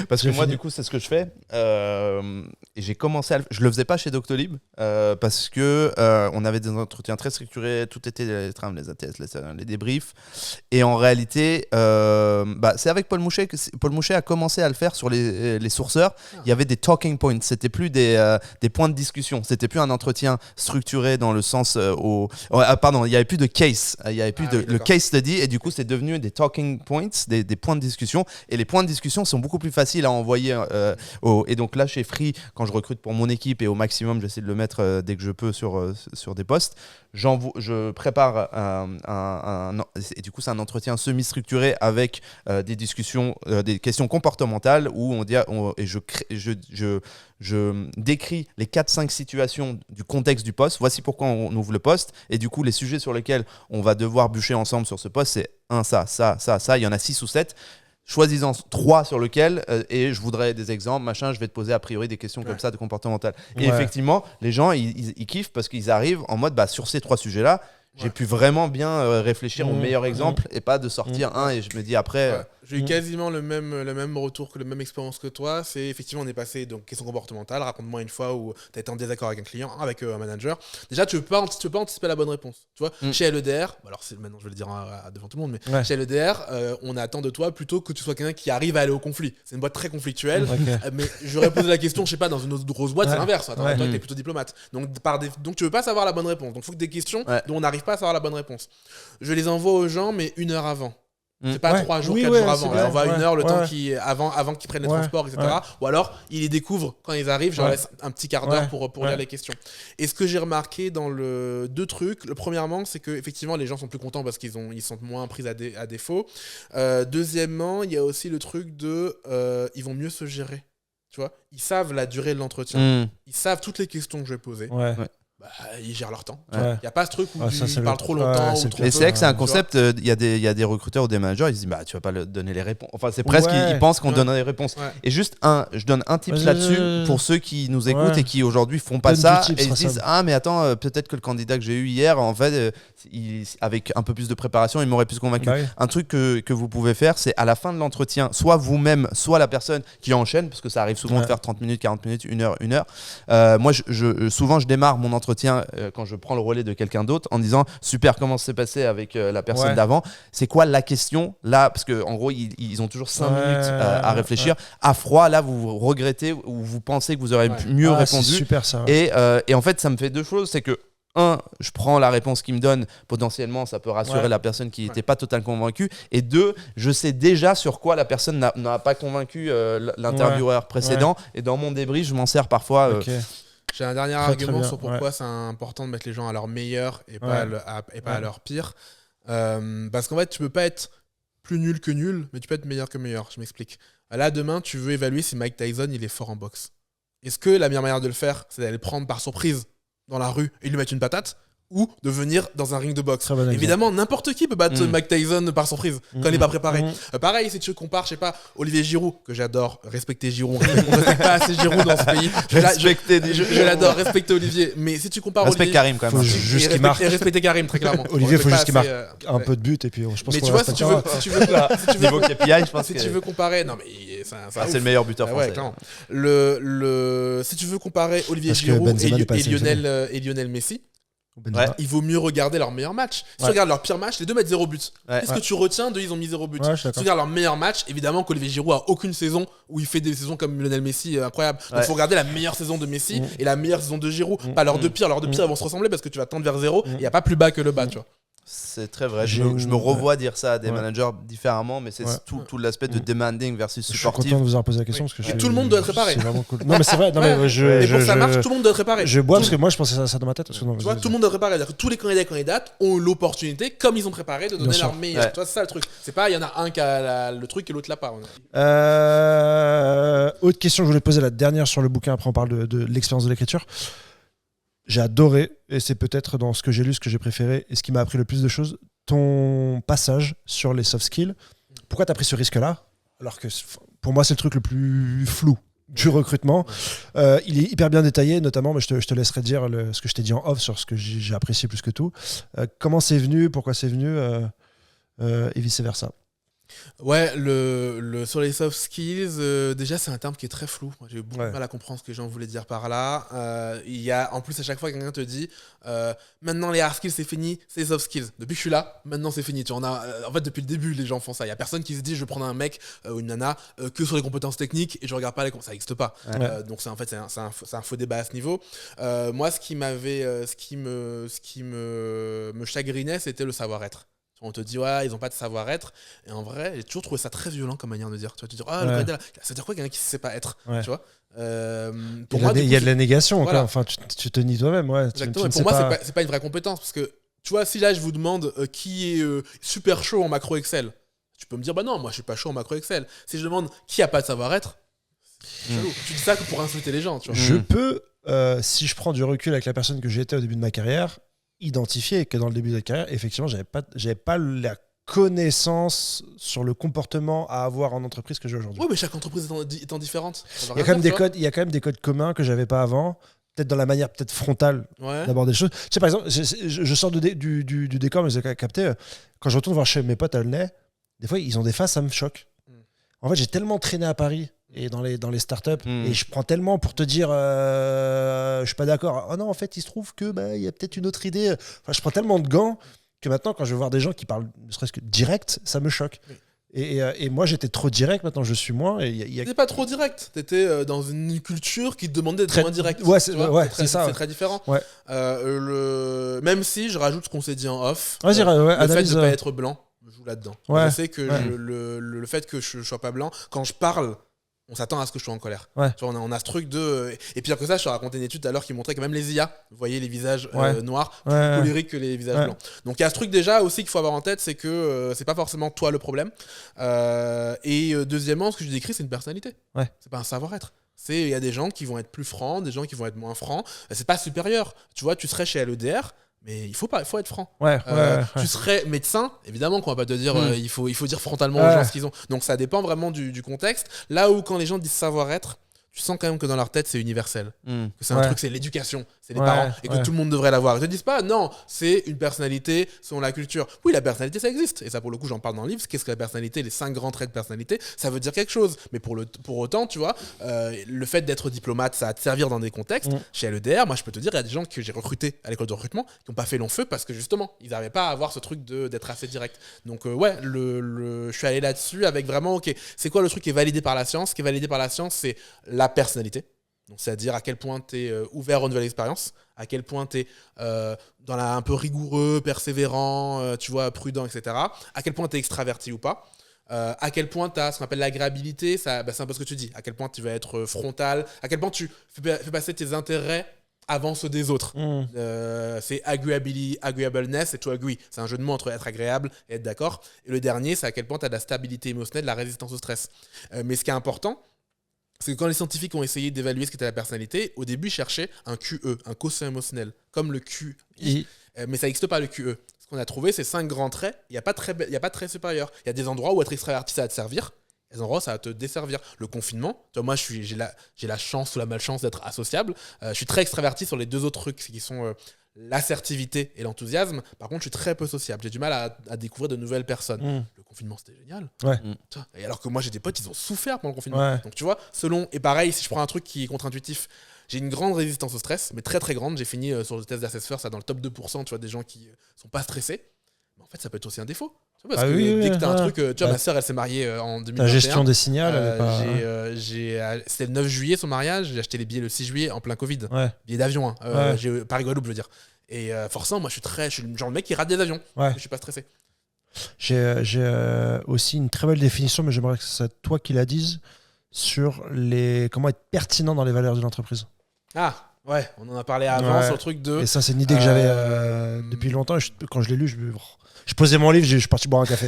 Parce que moi, du coup, c'est ce que je fais. Et j'ai commencé je le faisais pas chez Doctolib parce que on avait des entretiens très structurés. Tout était les trames, les ATS, les débriefs. Et en réalité, c'est avec Paul Mouchet que Paul Mouchet a commencé à le faire sur les sourceurs. Il y avait des talking points. C'était plus des points de discussion. C'était plus un entretien structuré dans le sens pardon, il y avait plus de case. Il y avait plus le case study et du coup c'est devenu des talking points, des points de discussion. Et les points de discussion sont beaucoup plus faciles à envoyer. Et donc là chez Free, quand je recrute pour mon équipe et au maximum j'essaie de le mettre dès que je peux sur des postes. Je prépare et du coup c'est un entretien semi-structuré avec des discussions, des questions comportementales où on dit et je décris les 4-5 situations du contexte du poste. Voici pourquoi on ouvre le poste et du coup les sujets sur lesquels on va devoir bûcher ensemble sur ce poste, c'est ça, il y en a 6 ou 7. Choisissant 3 sur lesquels et je voudrais des exemples, je vais te poser a priori des questions comme ça de comportemental. Et effectivement, les gens ils kiffent parce qu'ils arrivent en mode sur ces 3 sujets-là, j'ai pu vraiment bien réfléchir au meilleur exemple et pas de sortir un et je me dis après...
J'ai eu quasiment le même retour, la même expérience que toi. C'est effectivement, on est passé donc question comportementale. Raconte-moi une fois où tu as été en désaccord avec un client, avec un manager. Déjà, tu peux pas anticiper la bonne réponse. Tu vois, chez LEDR, alors maintenant je vais le dire devant tout le monde, mais chez LEDR, on attend de toi plutôt que tu sois quelqu'un qui arrive à aller au conflit. C'est une boîte très conflictuelle. Mais j'aurais posé la question, je sais pas, dans une autre grosse boîte, c'est l'inverse. Toi, tu es plutôt diplomate. Donc tu veux pas savoir la bonne réponse. Donc il faut que des questions dont on n'arrive pas à savoir la bonne réponse. Je les envoie aux gens, mais 1 heure avant. C'est pas 3 jours, 4 jours avant. On va 1 heure, le temps avant qu'ils prennent les transports, etc. Ou alors, ils les découvrent quand ils arrivent. Je leur laisse un petit quart d'heure pour lire les questions. Et ce que j'ai remarqué dans deux trucs. Le premièrement, c'est que effectivement, les gens sont plus contents parce qu'ils sont moins pris à défaut. Deuxièmement, il y a aussi le truc ils vont mieux se gérer. Tu vois, ils savent la durée de l'entretien. Ils savent toutes les questions que je vais poser. Ils gèrent leur temps. Il n'y a pas ce truc où ils parlent trop longtemps.
Et c'est vrai que c'est un concept, il y a des recruteurs ou des managers, ils se disent tu vas pas donner les réponses. Enfin, c'est presque, ils pensent qu'on donne les réponses. Et juste je donne un tips là-dessus pour ceux qui nous écoutent et qui aujourd'hui font pas ça et ils se disent mais attends, peut-être que le candidat que j'ai eu hier, en fait, avec un peu plus de préparation, il m'aurait plus convaincu. Un truc que vous pouvez faire, c'est à la fin de l'entretien, soit vous-même, soit la personne qui enchaîne, parce que ça arrive souvent de faire 30 minutes, 40 minutes, 1 heure. Moi, souvent, je démarre mon entretien quand je prends le relais de quelqu'un d'autre en disant super, comment ça s'est passé avec la personne d'avant, c'est quoi la question là, parce que en gros ils ont toujours 5 minutes à réfléchir à froid. Là vous regrettez ou vous pensez que vous aurez mieux répondu.
C'est super ça.
Et en fait ça me fait 2 choses, c'est que je prends la réponse qu'il me donne, potentiellement ça peut rassurer la personne qui n'était pas totalement convaincue, et 2, je sais déjà sur quoi la personne n'a pas convaincu l'intervieweur précédent, et dans mon débrief je m'en sers parfois.
J'ai un dernier argument sur pourquoi c'est important de mettre les gens à leur meilleur et pas à leur pire. Parce qu'en fait, tu peux pas être plus nul que nul, mais tu peux être meilleur que meilleur. Je m'explique. Là, demain, tu veux évaluer si Mike Tyson il est fort en boxe. Est-ce que la meilleure manière de le faire, c'est d'aller le prendre par surprise dans la rue et lui mettre une patate ? ou de venir dans un ring de boxe.
Bon
Évidemment, n'importe qui peut battre Mike Tyson par surprise quand il n'est pas préparé. Pareil, si tu compares, je sais pas, Olivier Giroud, que j'adore, respecter Giroud, on respecte pas assez Giroud dans ce pays. Je l'adore, respecter Olivier. Mais si tu compares
Respecte Karim quand même.
Juste qu'il marque.
Et respecter Karim, très clairement.
Olivier, il faut juste qu'il marque un peu de but et puis je pense
mais tu vois, si tu veux
niveau KPI, je pense
si tu veux comparer, non mais
c'est le meilleur buteur français.
Si tu veux comparer Olivier Giroud et Lionel Messi, il vaut mieux regarder leur meilleur match. Si tu regardes leur pire match, les deux mettent 0 but. Qu'est-ce que tu retiens d'eux? Ils ont mis 0 but. Si tu regardes leur meilleur match, évidemment qu'Olivier Giroud a aucune saison où il fait des saisons comme Lionel Messi incroyable. Donc il faut regarder la meilleure saison de Messi et la meilleure saison de Giroud. Pas leurs deux pires. Leurs deux pires vont se ressembler parce que tu vas tendre vers 0 et il n'y a pas plus bas que le bas, tu vois.
C'est très vrai. Je me revois dire ça à des managers différemment, mais c'est tout l'aspect de demanding versus supportive.
Je suis content de vous avoir posé la question parce que
tout le monde doit être réparé.
C'est vraiment cool. Non mais c'est vrai. Non, mais
et pour que ça marche, tout le monde doit être réparé.
Je bois parce que moi je pensais ça dans ma tête. Parce que
tu vois, tout le monde doit être réparé. C'est-à-dire que tous les candidats et candidates ont l'opportunité, comme ils ont préparé, de donner leur meilleur. Tu vois, c'est ça le truc. C'est pas il y en a un qui a le truc et l'autre l'a pas.
Autre question que je voulais poser, la dernière sur le bouquin. Après on parle de l'expérience de l'écriture. J'ai adoré, et c'est peut-être dans ce que j'ai lu, ce que j'ai préféré, et ce qui m'a appris le plus de choses, ton passage sur les soft skills. Pourquoi tu as pris ce risque-là? Alors que pour moi, c'est le truc le plus flou du recrutement. Il est hyper bien détaillé, notamment, mais je te laisserai dire ce que je t'ai dit en off sur ce que j'ai apprécié plus que tout. Comment c'est venu, pourquoi c'est venu, et vice-versa.
Ouais, sur les soft skills, déjà c'est un terme qui est très flou. J'ai eu beaucoup de mal à comprendre ce que les gens voulaient dire par là. Il y a, en plus, à chaque fois quelqu'un te dit maintenant les hard skills c'est fini, c'est les soft skills. Depuis que je suis là, maintenant c'est fini. Tu vois, en fait, depuis le début, les gens font ça. Il y a personne qui se dit je vais prendre un mec ou une nana que sur les compétences techniques et je regarde pas les ça n'existe pas. Donc c'est un faux débat à ce niveau. Moi, ce qui me chagrinait, c'était le savoir-être. On te dit, ouais, ils n'ont pas de savoir-être. Et en vrai, j'ai toujours trouvé ça très violent comme manière de dire. Tu vas te dire, le candidat, ça veut dire quoi quelqu'un qui ne sait pas être, tu vois
il y a de la négation, voilà. Enfin, tu te nies toi-même. Ouais.
Exactement. Pour moi, c'est pas une vraie compétence. Parce que, tu vois, si là, je vous demande qui est super chaud en macro Excel, tu peux me dire, bah non, moi, je suis pas chaud en macro Excel. Si je demande qui a pas de savoir-être, tu dis ça que pour insulter les gens. Tu vois.
Je peux, si je prends du recul avec la personne que j'étais au début de ma carrière, identifier que dans le début de la carrière, effectivement, j'avais pas la connaissance sur le comportement à avoir en entreprise que j'ai aujourd'hui.
Oui, mais chaque entreprise étant différente.
Il y a quand même des codes communs que j'avais pas avant, peut-être dans la manière peut-être frontale d'aborder les choses. Tu sais, par exemple, je sors du décor, mais vous avez capté, quand je retourne voir chez mes potes à Aulnay, des fois, ils ont des faces, ça me choque. En fait, j'ai tellement traîné à Paris et dans les startups, et je prends tellement pour te dire je suis pas d'accord. Oh non, en fait, il se trouve que y a peut-être une autre idée. Enfin, je prends tellement de gants que maintenant, quand je vais voir des gens qui parlent ne serait-ce que direct, ça me choque. Oui. Et moi, j'étais trop direct, maintenant je suis moins.
T'étais pas trop direct, t'étais dans une culture qui te demandait d'être moins direct.
Ouais, c'est ça.
C'est très différent. Ouais. Même si je rajoute ce qu'on s'est dit en off,
le
fait de ne pas être blanc me joue là-dedans.
Ouais.
Je sais que le fait que je sois pas blanc, quand je parle, on s'attend à ce que je sois en colère.
Ouais.
Tu vois, on a ce truc de... Et pire que ça, je te racontais une étude tout à l'heure qui montrait que même les IA, vous voyez les visages noirs, plus colériques que les visages blancs. Donc il y a ce truc déjà aussi qu'il faut avoir en tête, c'est que c'est pas forcément toi le problème. Et deuxièmement, ce que je décris, c'est une personnalité.
Ouais.
C'est pas un savoir-être. Il y a des gens qui vont être plus francs, des gens qui vont être moins francs. C'est pas supérieur. Tu vois, tu serais chez LEDR, mais il faut être franc. Tu serais médecin, évidemment qu'on va pas te dire il faut dire frontalement aux gens ce qu'ils ont. Donc ça dépend vraiment du contexte. Là où quand les gens disent savoir-être, tu sens quand même que dans leur tête c'est universel, que c'est un truc, c'est l'éducation, c'est les parents, et que tout le monde devrait l'avoir. Ils te disent pas non, c'est une personnalité selon la culture. Oui, la personnalité ça existe, et ça pour le coup j'en parle dans le livre. Qu'est-ce que la personnalité, les 5 grands traits de personnalité, ça veut dire quelque chose. Mais pour autant, tu vois, le fait d'être diplomate, ça va te servir dans des contextes. Chez LEDR, moi je peux te dire, il y a des gens que j'ai recrutés à l'école de recrutement qui n'ont pas fait long feu parce que justement ils n'arrivaient pas à avoir ce truc d'être assez direct. Donc je suis allé là-dessus avec vraiment c'est quoi le truc qui est validé par la science? Ce qui est validé par la science, c'est la personnalité. Donc, c'est-à-dire à quel point tu es ouvert aux nouvelles expériences, à quel point tu es un peu rigoureux, persévérant, tu vois, prudent, etc. À quel point tu es extraverti ou pas. À quel point tu as ce qu'on appelle l'agréabilité, c'est un peu ce que tu dis. À quel point tu vas être frontal, à quel point tu fais passer tes intérêts avant ceux des autres. C'est agreeableness et to agree. C'est un jeu de mots entre être agréable et être d'accord. Et le dernier, c'est à quel point tu as de la stabilité émotionnelle, de la résistance au stress. Mais ce qui est important, c'est que quand les scientifiques ont essayé d'évaluer ce qu'était la personnalité, au début, ils cherchaient un QE, un quotient émotionnel, comme le QI. Mais ça n'existe pas le QE. Ce qu'on a trouvé, c'est 5 grands traits. Il n'y a pas de trait supérieur. Il y a des endroits où être extraverti, ça va te servir. Il y a des endroits où ça va te desservir. Le confinement, tu vois, moi, j'ai la chance ou la malchance d'être associable. Je suis très extraverti sur les 2 autres trucs qui sont l'assertivité et l'enthousiasme. Par contre, je suis très peu sociable. J'ai du mal à découvrir de nouvelles personnes. Le confinement, c'était génial. Et alors que moi, j'ai des potes, ils ont souffert pendant le confinement. Donc, tu vois, et pareil, si je prends un truc qui est contre-intuitif, j'ai une grande résistance au stress, mais très très grande. J'ai fini sur le test d'Assessor, ça dans le top 2%, tu vois, des gens qui sont pas stressés. Mais en fait, ça peut être aussi un défaut. Tu vois, parce que dès que t'as un truc, tu vois, ma sœur, elle s'est mariée en 2021.
La gestion des signaux,
c'était le 9 juillet son mariage, j'ai acheté les billets le 6 juillet en plein Covid. Billets d'avion, Paris-Guadeloupe, je veux dire. Et forcément, moi, je suis le genre de mec qui rate des avions. Je suis pas stressé.
J'ai aussi une très belle définition, mais j'aimerais que ce soit toi qui la dises, sur comment être pertinent dans les valeurs d'une entreprise.
Ah, ouais, on en a parlé avant sur le truc de...
Et ça, c'est une idée que j'avais depuis longtemps. Quand je l'ai lu, je posais mon livre, je suis parti boire un café.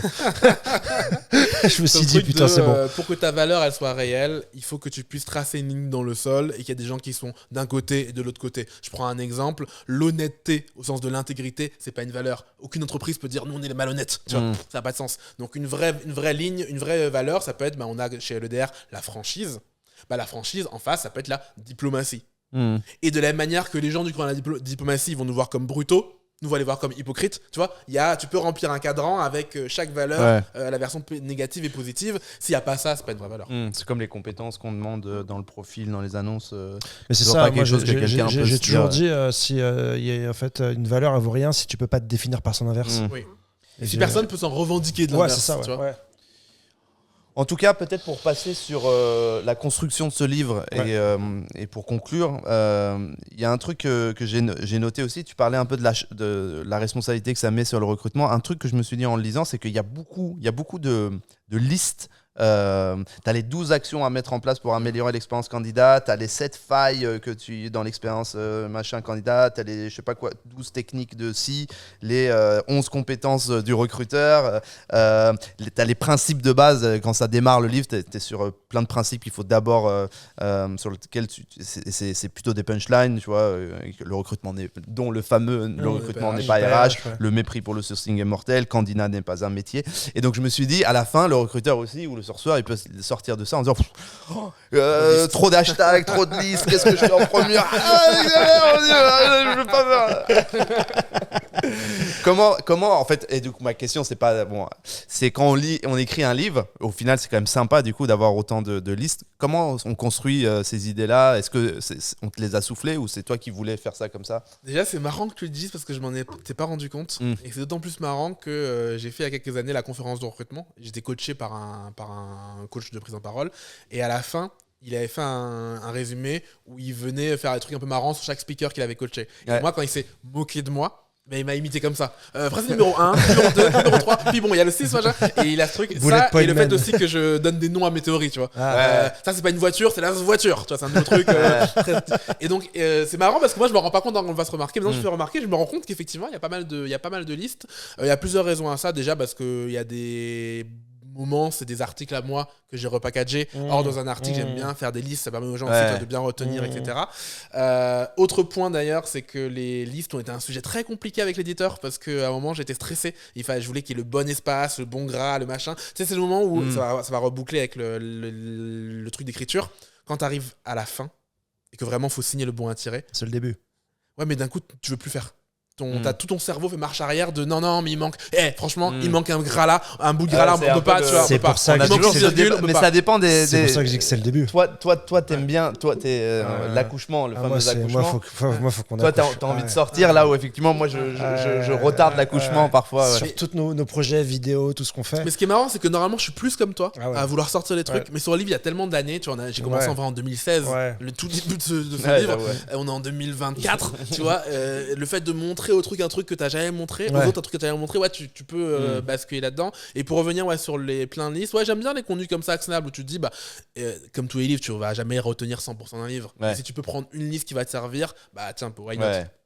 Je me suis dit, putain, c'est bon.
Pour que ta valeur, elle soit réelle, il faut que tu puisses tracer une ligne dans le sol et qu'il y a des gens qui sont d'un côté et de l'autre côté. Je prends un exemple. L'honnêteté, au sens de l'intégrité, c'est pas une valeur. Aucune entreprise peut dire, nous, on est les malhonnêtes. Tu vois, ça n'a pas de sens. Donc, une vraie ligne, une vraie valeur, ça peut être, on a chez LEDR la franchise. La franchise, en face, ça peut être la diplomatie. Et de la même manière que les gens du coin de la diplomatie vont nous voir comme brutaux, nous va les voir comme hypocrites, tu vois. Tu peux remplir un cadran avec chaque valeur, la version négative et positive. S'il n'y a pas ça, c'est pas une vraie valeur.
C'est comme les compétences qu'on demande dans le profil, dans les annonces.
Mais c'est ça, moi j'ai toujours dit, si y a en fait une valeur, elle vaut rien si tu peux pas te définir par son inverse.
Oui. Et si personne peut s'en revendiquer de l'inverse.
C'est ça,
tu vois.
En tout cas, peut-être pour passer sur la construction de ce livre et pour conclure, il y a un truc que j'ai noté aussi. Tu parlais un peu de la responsabilité que ça met sur le recrutement. Un truc que je me suis dit en le lisant, c'est qu'il y a beaucoup de listes. T'as les 12 actions à mettre en place pour améliorer l'expérience candidat, t'as les 7 failles que tu dans l'expérience machin candidat, t'as les 12 techniques de si, les 11 compétences du recruteur, t'as les principes de base. Quand ça démarre le livre, t'es sur plein de principes qu'il faut d'abord sur lesquels c'est plutôt des punchlines, tu vois, le recrutement dont le fameux le recrutement n'est pas RH, le mépris pour le sourcing est mortel, candidat n'est pas un métier. Et donc je me suis dit à la fin le recruteur aussi ou le sourceur, il peut sortir de ça en disant trop d'hashtags, trop de listes, qu'est-ce que je fais en premier, je veux pas faire. Comment en fait, et du coup ma question c'est pas bon, c'est quand on écrit un livre, au final c'est quand même sympa du coup d'avoir autant de listes. Comment on construit ces idées-là? Est-ce que on te les a soufflées ou c'est toi qui voulais faire ça comme ça?
Déjà c'est marrant que tu le dises parce que je m'en étais pas rendu compte et c'est d'autant plus marrant que j'ai fait il y a quelques années la conférence de recrutement. J'étais coaché par un coach de prise en parole et à la fin il avait fait un résumé où il venait faire des trucs un peu marrants sur chaque speaker qu'il avait coaché. Et moi quand il s'est moqué de moi, mais il m'a imité comme ça. Phrase numéro 1, numéro 2, numéro 3, puis bon, il y a le 6, machin, et il a ce truc. Ça, et le fait aussi que je donne des noms à mes théories, tu vois. Ça, c'est pas une voiture, c'est la voiture, tu vois, c'est un nouveau truc. Et donc, c'est marrant parce que moi, je me rends pas compte quand on va se remarquer. Maintenant, je fais remarquer, je me rends compte qu'effectivement, il y a pas mal de listes. Il y a plusieurs raisons à ça. Déjà, parce qu'il y a des moments, c'est des articles à moi que j'ai repackagés. Or, dans un article, j'aime bien faire des listes, ça permet aux gens aussi de bien retenir, etc. Autre point d'ailleurs, c'est que les listes ont été un sujet très compliqué avec l'éditeur parce qu'à un moment, j'étais stressé. Je voulais qu'il y ait le bon espace, le bon gras, le machin. Tu sais, c'est le moment où ça va reboucler avec le truc d'écriture. Quand tu arrives à la fin et que vraiment, il faut signer le bon à tirer.
C'est le début.
Ouais, mais d'un coup, tu veux plus faire. T'as tout ton cerveau fait marche arrière de non mais il manque franchement il manque un bout de gras là, on peut pas, tu vois,
c'est pour ça que
mais ça dépend des
c'est pour ça que je dis que c'est le début.
Toi t'aimes bien, toi t'es l'accouchement, le fameux accouchement.
Moi faut qu'on
toi t'as envie de sortir là où effectivement moi je retarde l'accouchement parfois
sur tous nos projets vidéo, tout ce qu'on fait.
Mais ce qui est marrant c'est que normalement je suis plus comme toi à vouloir sortir les trucs, mais sur le livre il y a tellement d'années, tu vois, j'ai commencé en 2016, le tout début de ce livre, on est en 2024, tu vois, le fait de montrer au truc un truc que t'as jamais montré, aux autres un truc que t'as jamais montré, tu peux basculer là-dedans. Et pour revenir sur les plein de listes, j'aime bien les contenus comme ça actionnables où tu te dis comme tous les livres, tu vas jamais retenir 100% d'un livre. Et si tu peux prendre une liste qui va te servir, tiens, pour why not.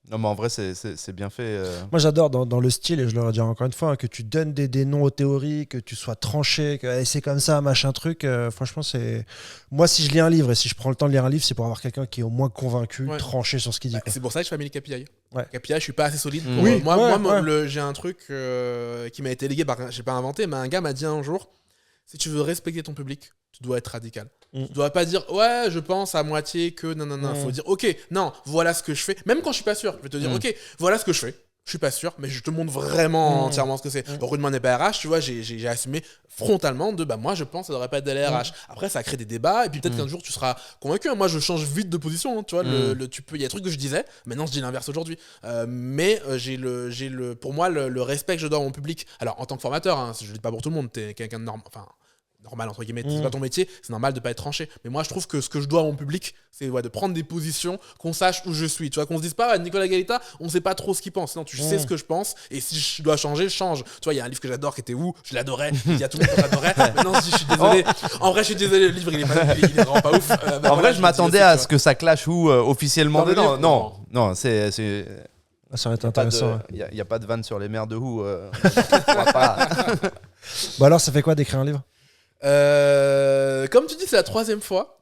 Non, mais en vrai, c'est bien fait.
Moi, j'adore dans le style, et je le redis encore une fois, que tu donnes des noms aux théories, que tu sois tranché, que c'est comme ça, machin truc. Franchement, c'est. Moi, si je lis un livre et si je prends le temps de lire un livre, c'est pour avoir quelqu'un qui est au moins convaincu, tranché sur ce qu'il dit.
C'est pour ça que je fais les KPI.
Ouais.
KPI, je suis pas assez solide. J'ai un truc qui m'a été légué, j'ai pas inventé, mais un gars m'a dit un jour, si tu veux respecter ton public, tu dois être radical. Tu dois pas dire ouais, je pense à moitié que non. Faut dire ok, non, voilà ce que je fais. Même quand je suis pas sûr, je vais te dire ok, voilà ce que je fais. Je suis pas sûr, mais je te montre vraiment entièrement ce que c'est. Recrutement n'est pas RH, tu vois, j'ai assumé frontalement de moi je pense que ça devrait pas être de la RH. Après ça crée des débats et puis peut-être qu'un jour tu seras convaincu. Moi je change vite de position, tu vois. Il y a des trucs que je disais, maintenant je dis l'inverse aujourd'hui. Mais pour moi le respect que je dois à mon public. Alors en tant que formateur, je le dis pas pour tout le monde, t'es quelqu'un de normal entre guillemets, c'est pas ton métier, c'est normal de pas être tranché, mais moi je trouve que ce que je dois à mon public c'est de prendre des positions, qu'on sache où je suis, tu vois, qu'on se dise pas Nicolas Galita on sait pas trop ce qu'il pense, non, tu sais ce que je pense et si je dois changer, je change, tu vois. Il y a un livre que j'adore qui était où je l'adorais, il y a tout le monde qui l'adorait, maintenant je suis désolé, en vrai je suis désolé, le livre il est vraiment pas ouf.
En vrai je m'attendais à ce que ça clash officiellement dedans. Non, c'est
ça aurait été intéressant.
Il n'y a pas de vanne sur les mers de Who.
Bon alors ça fait quoi d'écrire un livre?
Comme tu dis, c'est la 3e fois.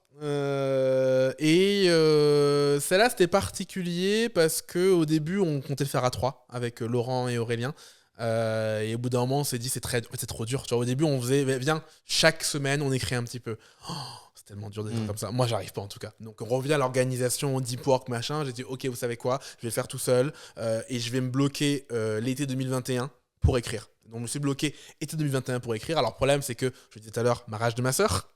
Celle-là, c'était particulier parce qu'au début, on comptait le faire à 3 avec Laurent et Aurélien. Et au bout d'un moment, on s'est dit, c'est trop dur. Tu vois, au début, on faisait, viens, chaque semaine, on écrit un petit peu. C'est tellement dur d'être comme ça. Moi, j'arrive pas en tout cas. Donc, on revient à l'organisation, deep work, machin. J'ai dit, ok, vous savez quoi, je vais le faire tout seul et je vais me bloquer l'été 2021 pour écrire. Donc je me suis bloqué été 2021 pour écrire. Alors le problème c'est que, je le disais tout à l'heure, mariage de ma sœur.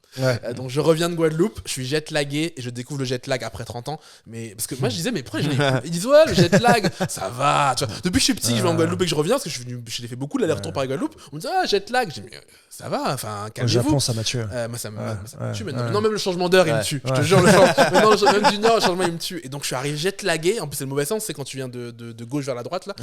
Donc je reviens de Guadeloupe, je suis jet lagué et je découvre le jet lag après 30 ans. Mais parce que moi je disais mais pourquoi ils disent ouais le jet lag ça va. Tu vois, depuis que je suis petit je vais en Guadeloupe et que je reviens parce que je l'ai fait beaucoup l'aller-retour par Guadeloupe. On me dit jet lag. Je dis mais ça va, enfin calmez-vous.
Au Japon ça m'a tué.
Moi ça me tue. Non même le changement d'heure il me tue. Je te jure même d'une heure le changement il me tue. Et donc je suis arrivé jet lagué. En plus c'est le mauvais sens, c'est quand tu viens de gauche vers la droite là.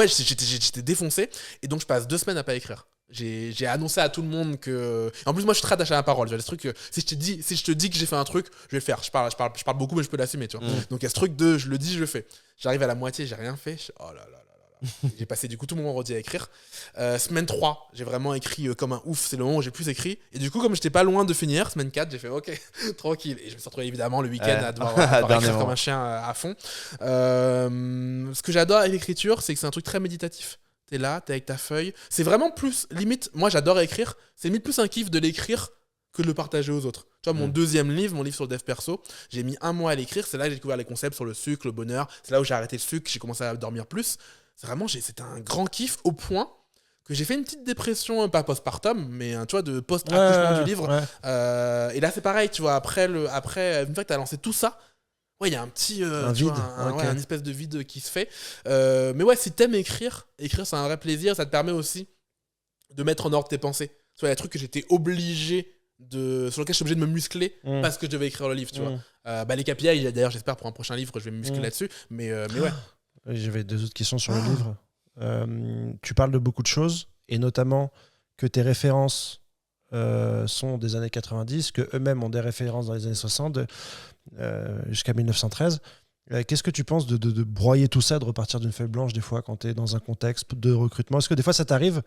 J'étais défoncé et donc je passe 2 semaines à pas écrire. J'ai annoncé à tout le monde que. En plus, moi, je suis très attaché à la parole. J'ai ce truc. Si je te dis que j'ai fait un truc, je vais le faire. Je parle beaucoup, mais je peux l'assumer, tu vois. Donc, il y a ce truc de je le dis, je le fais. J'arrive à la moitié, j'ai rien fait. Oh là là là là. J'ai passé du coup tout mon vendredi à écrire. Semaine 3, j'ai vraiment écrit comme un ouf. C'est le moment où j'ai plus écrit. Et du coup, comme j'étais pas loin de finir, semaine 4, j'ai fait ok, tranquille. Et je me suis retrouvé évidemment le week-end à devoir écrire comme un chien à fond. Ce que j'adore avec l'écriture, c'est que c'est un truc très méditatif. T'es là, t'es avec ta feuille. C'est vraiment plus, limite, moi j'adore écrire. C'est limite plus un kiff de l'écrire que de le partager aux autres. Tu vois, mon 2e livre, mon livre sur le dev perso, j'ai mis 1 mois à l'écrire. C'est là que j'ai découvert les concepts sur le sucre, le bonheur. C'est là où j'ai arrêté le sucre, j'ai commencé à dormir plus. C'était un grand kiff au point que j'ai fait une petite dépression, pas postpartum, mais tu vois, de post-accouchement du livre. Et là c'est pareil, tu vois, après, une fois que t'as lancé tout ça, il y a un petit vide, un espèce de vide qui se fait. Mais ouais, si t'aimes écrire c'est un vrai plaisir. Ça te permet aussi de mettre en ordre tes pensées. Tu vois, il y a des trucs que j'étais obligé sur lesquels je suis obligé de me muscler parce que je devais écrire le livre, tu vois. Les KPI, d'ailleurs, j'espère pour un prochain livre, je vais me muscler là-dessus. Mais ouais.
J'avais 2 autres questions sur le livre. Tu parles de beaucoup de choses et notamment que tes références sont des années 90, que eux-mêmes ont des références dans les années 60 jusqu'à 1913. Qu'est-ce que tu penses de broyer tout ça, de repartir d'une feuille blanche des fois quand tu es dans un contexte de recrutement? Est-ce que des fois ça t'arrive?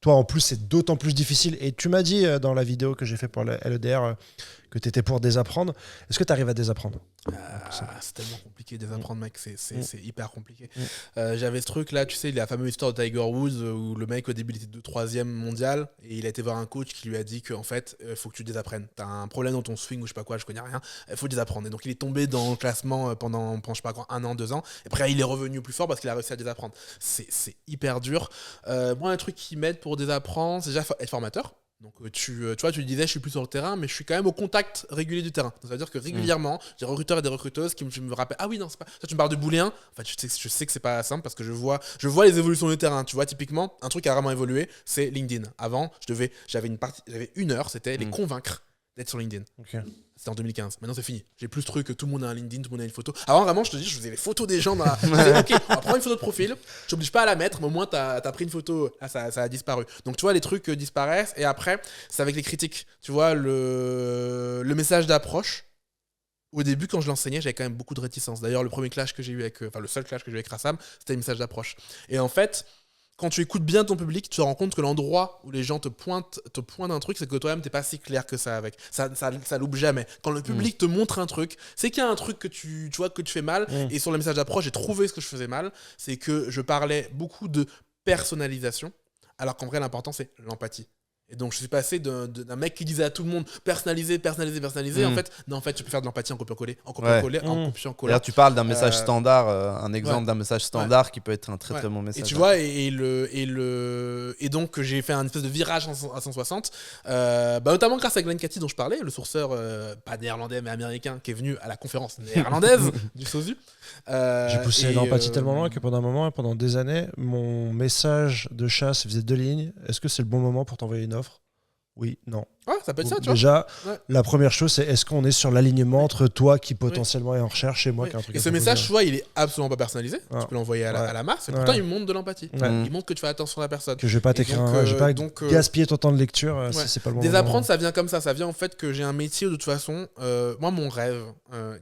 Toi en plus c'est d'autant plus difficile et tu m'as dit dans la vidéo que j'ai fait pour le LEDR que tu étais pour désapprendre. Est-ce que tu arrives à désapprendre?
C'est tellement compliqué de désapprendre, mec, c'est hyper compliqué. J'avais ce truc là, tu sais, la fameuse histoire de Tiger Woods où le mec au début il était 3e mondial et il a été voir un coach qui lui a dit qu'en fait faut que tu désapprennes, t'as un problème dans ton swing ou je sais pas quoi, je connais rien, il faut désapprendre. Et donc il est tombé dans le classement pendant je sais pas quoi, 1 an, 2 ans, et après il est revenu plus fort parce qu'il a réussi à désapprendre. C'est hyper dur. Moi un truc qui m'aide pour désapprendre, c'est déjà être formateur. Donc tu vois, tu disais je suis plus sur le terrain, mais je suis quand même au contact régulier du terrain. Donc, ça veut dire que régulièrement, j'ai des recruteurs et des recruteuses qui me rappellent ah oui non c'est pas ça, tu me parles de booléen. En fait je sais que c'est pas simple parce que je vois les évolutions du terrain. Tu vois, typiquement un truc qui a vraiment évolué, c'est LinkedIn. Avant j'avais 1 heure, c'était les convaincre d'être sur LinkedIn. C'était en 2015. Maintenant, c'est fini. J'ai plus de trucs, tout le monde a un LinkedIn, tout le monde a une photo. Avant, vraiment, je te dis, je faisais les photos des gens dans la. Ok, on va prendre une photo de profil. Je t'oblige pas à la mettre, mais au moins, t'as pris une photo. Là, ça a disparu. Donc, tu vois, les trucs disparaissent. Et après, c'est avec les critiques. Tu vois, le message d'approche. au début, quand je l'enseignais, j'avais quand même beaucoup de réticence. D'ailleurs, le seul clash que j'ai eu avec Rassam, c'était le message d'approche. Et en fait, quand tu écoutes bien ton public, tu te rends compte que l'endroit où les gens te pointent un truc, c'est que toi-même, t'es pas si clair que ça avec. Ça loupe jamais. Quand le public te montre un truc, c'est qu'il y a un truc que tu vois que tu fais mal. Et sur le message d'approche, j'ai trouvé ce que je faisais mal. C'est que je parlais beaucoup de personnalisation, alors qu'en vrai, l'important, c'est l'empathie. Et donc, je suis passé d'un mec qui disait à tout le monde personnaliser. En fait, tu peux faire de l'empathie en copiant-coller, en copiant-coller.
D'ailleurs, tu parles d'un message standard, un exemple d'un message standard qui peut être un très très bon message.
Et tu vois, et donc, j'ai fait un espèce de virage à 160, notamment grâce à Glenn Cathy, dont je parlais, le sourceur, pas néerlandais mais américain, qui est venu à la conférence néerlandaise du SOSU.
J'ai poussé l'empathie tellement loin que pendant des années, mon message de chasse faisait 2 lignes. Est-ce que c'est le bon moment pour t'envoyer une offre ? Oui, non.
Ouais, ça peut être ça, tu vois.
Déjà, la première chose, c'est est-ce qu'on est sur l'alignement entre toi qui potentiellement est en recherche et moi qui a un truc.
Et ce message, tu vois, il est absolument pas personnalisé. Tu peux l'envoyer à la masse, et pourtant, il montre de l'empathie. Il montre que tu fais attention à la personne.
Que je vais pas t'écrire, je vais pas gaspiller ton temps de lecture si c'est pas le bon moment.
Désapprendre, ça vient comme ça. Ça vient en fait que j'ai un métier où, de toute façon, moi, mon rêve,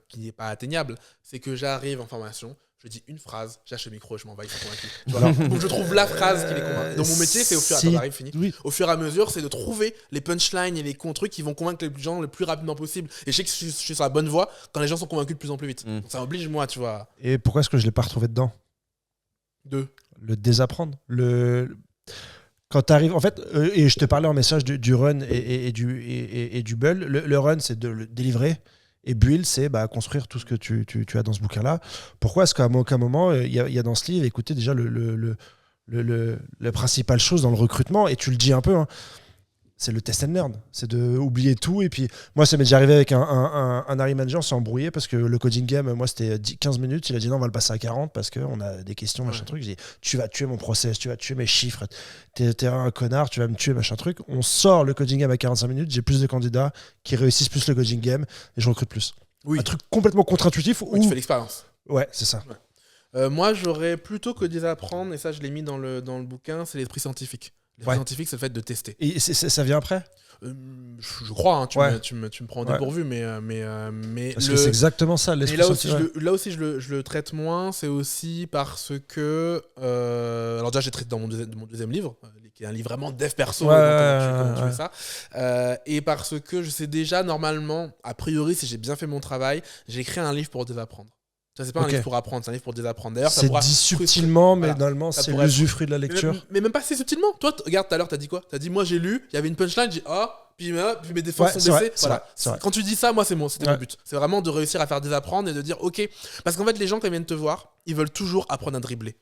qui n'est pas atteignable, c'est que j'arrive en formation. Je dis une phrase, j'achète le micro et je m'en vais, ils sont convaincus. Donc je trouve la phrase qui les convainc. Donc mon métier, c'est au fur et à mesure, c'est de trouver les punchlines et les trucs qui vont convaincre les gens le plus rapidement possible. Et je sais que je suis sur la bonne voie quand les gens sont convaincus de plus en plus vite. Donc ça m'oblige, moi, tu vois.
Et pourquoi est-ce que je l'ai pas retrouvé dedans ? Le désapprendre. Quand tu arrives, en fait, et je te parlais en message du run et du bull, le run, c'est de le délivrer. Et build, c'est construire tout ce que tu as dans ce bouquin-là. Pourquoi est-ce qu'à aucun moment, il y a dans ce livre, écoutez déjà la principale chose dans le recrutement, et tu le dis un peu, hein, c'est le test and learn. C'est d'oublier tout. Et puis, moi, ça m'est déjà arrivé avec un hiring manager, on s'est embrouillé parce que le coding game, moi, c'était 15 minutes. Il a dit non, on va le passer à 40 parce qu'on a des questions, machin truc. J'ai dit, tu vas tuer mon process, tu vas tuer mes chiffres. T'es un connard, tu vas me tuer, machin truc. On sort le coding game à 45 minutes. J'ai plus de candidats qui réussissent plus le coding game et je recrute plus. Un truc complètement contre-intuitif.
Tu fais l'expérience.
Ouais, c'est ça.
Moi, j'aurais plutôt que désapprendre, et ça, je l'ai mis dans le bouquin, c'est l'esprit scientifique. L'esprit scientifique, c'est le fait de tester.
Et ça vient après ?
Je crois, hein, tu me prends au dépourvu, mais
parce que c'est exactement ça, l'esprit scientifique.
Là aussi, je le traite moins, c'est aussi parce que... alors déjà, j'ai traité dans mon deuxième livre, qui est un livre vraiment dev perso, comment tu fais ça. Et parce que je sais déjà, normalement, a priori, si j'ai bien fait mon travail, j'ai écrit un livre pour désapprendre. Ça, c'est pas un livre pour apprendre, c'est un livre pour désapprendre. D'ailleurs,
c'est dit subtilement, mais normalement, c'est l'usufruit de la lecture.
Mais même pas si subtilement. Toi, regarde, tout à l'heure, t'as dit quoi ? T'as dit, moi, j'ai lu, il y avait une punchline, j'ai dit, puis mes défenses sont baissées. Voilà. Quand tu dis ça, moi, c'était mon but. C'est vraiment de réussir à faire désapprendre et de dire, ok. Parce qu'en fait, les gens, quand ils viennent te voir, ils veulent toujours apprendre à dribbler.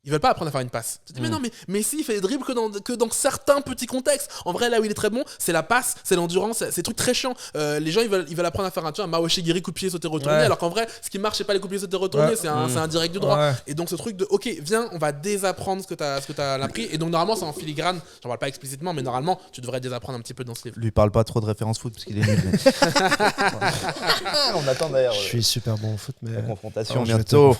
Ils veulent pas apprendre à faire une passe. Tu te dis, mais non, mais si, il fait des dribbles que dans certains petits contextes. En vrai, là où il est très bon, c'est la passe, c'est l'endurance, c'est des trucs très chiants. Les gens, ils veulent apprendre à faire un Mawashi Giri, coup de pied, sauter, retourner. Alors qu'en vrai, ce qui marche, c'est pas les coups de pied, sauter, retourner, c'est un direct du droit. Et donc, ce truc de, ok, viens, on va désapprendre ce que t'as appris. Et donc, normalement, c'est en filigrane. J'en parle pas explicitement, mais normalement, tu devrais désapprendre un petit peu dans ce livre.
Lui parle pas trop de références foot parce qu'il est nul. On attend d'ailleurs.
Je suis super bon au foot, mais
la confrontation bientôt.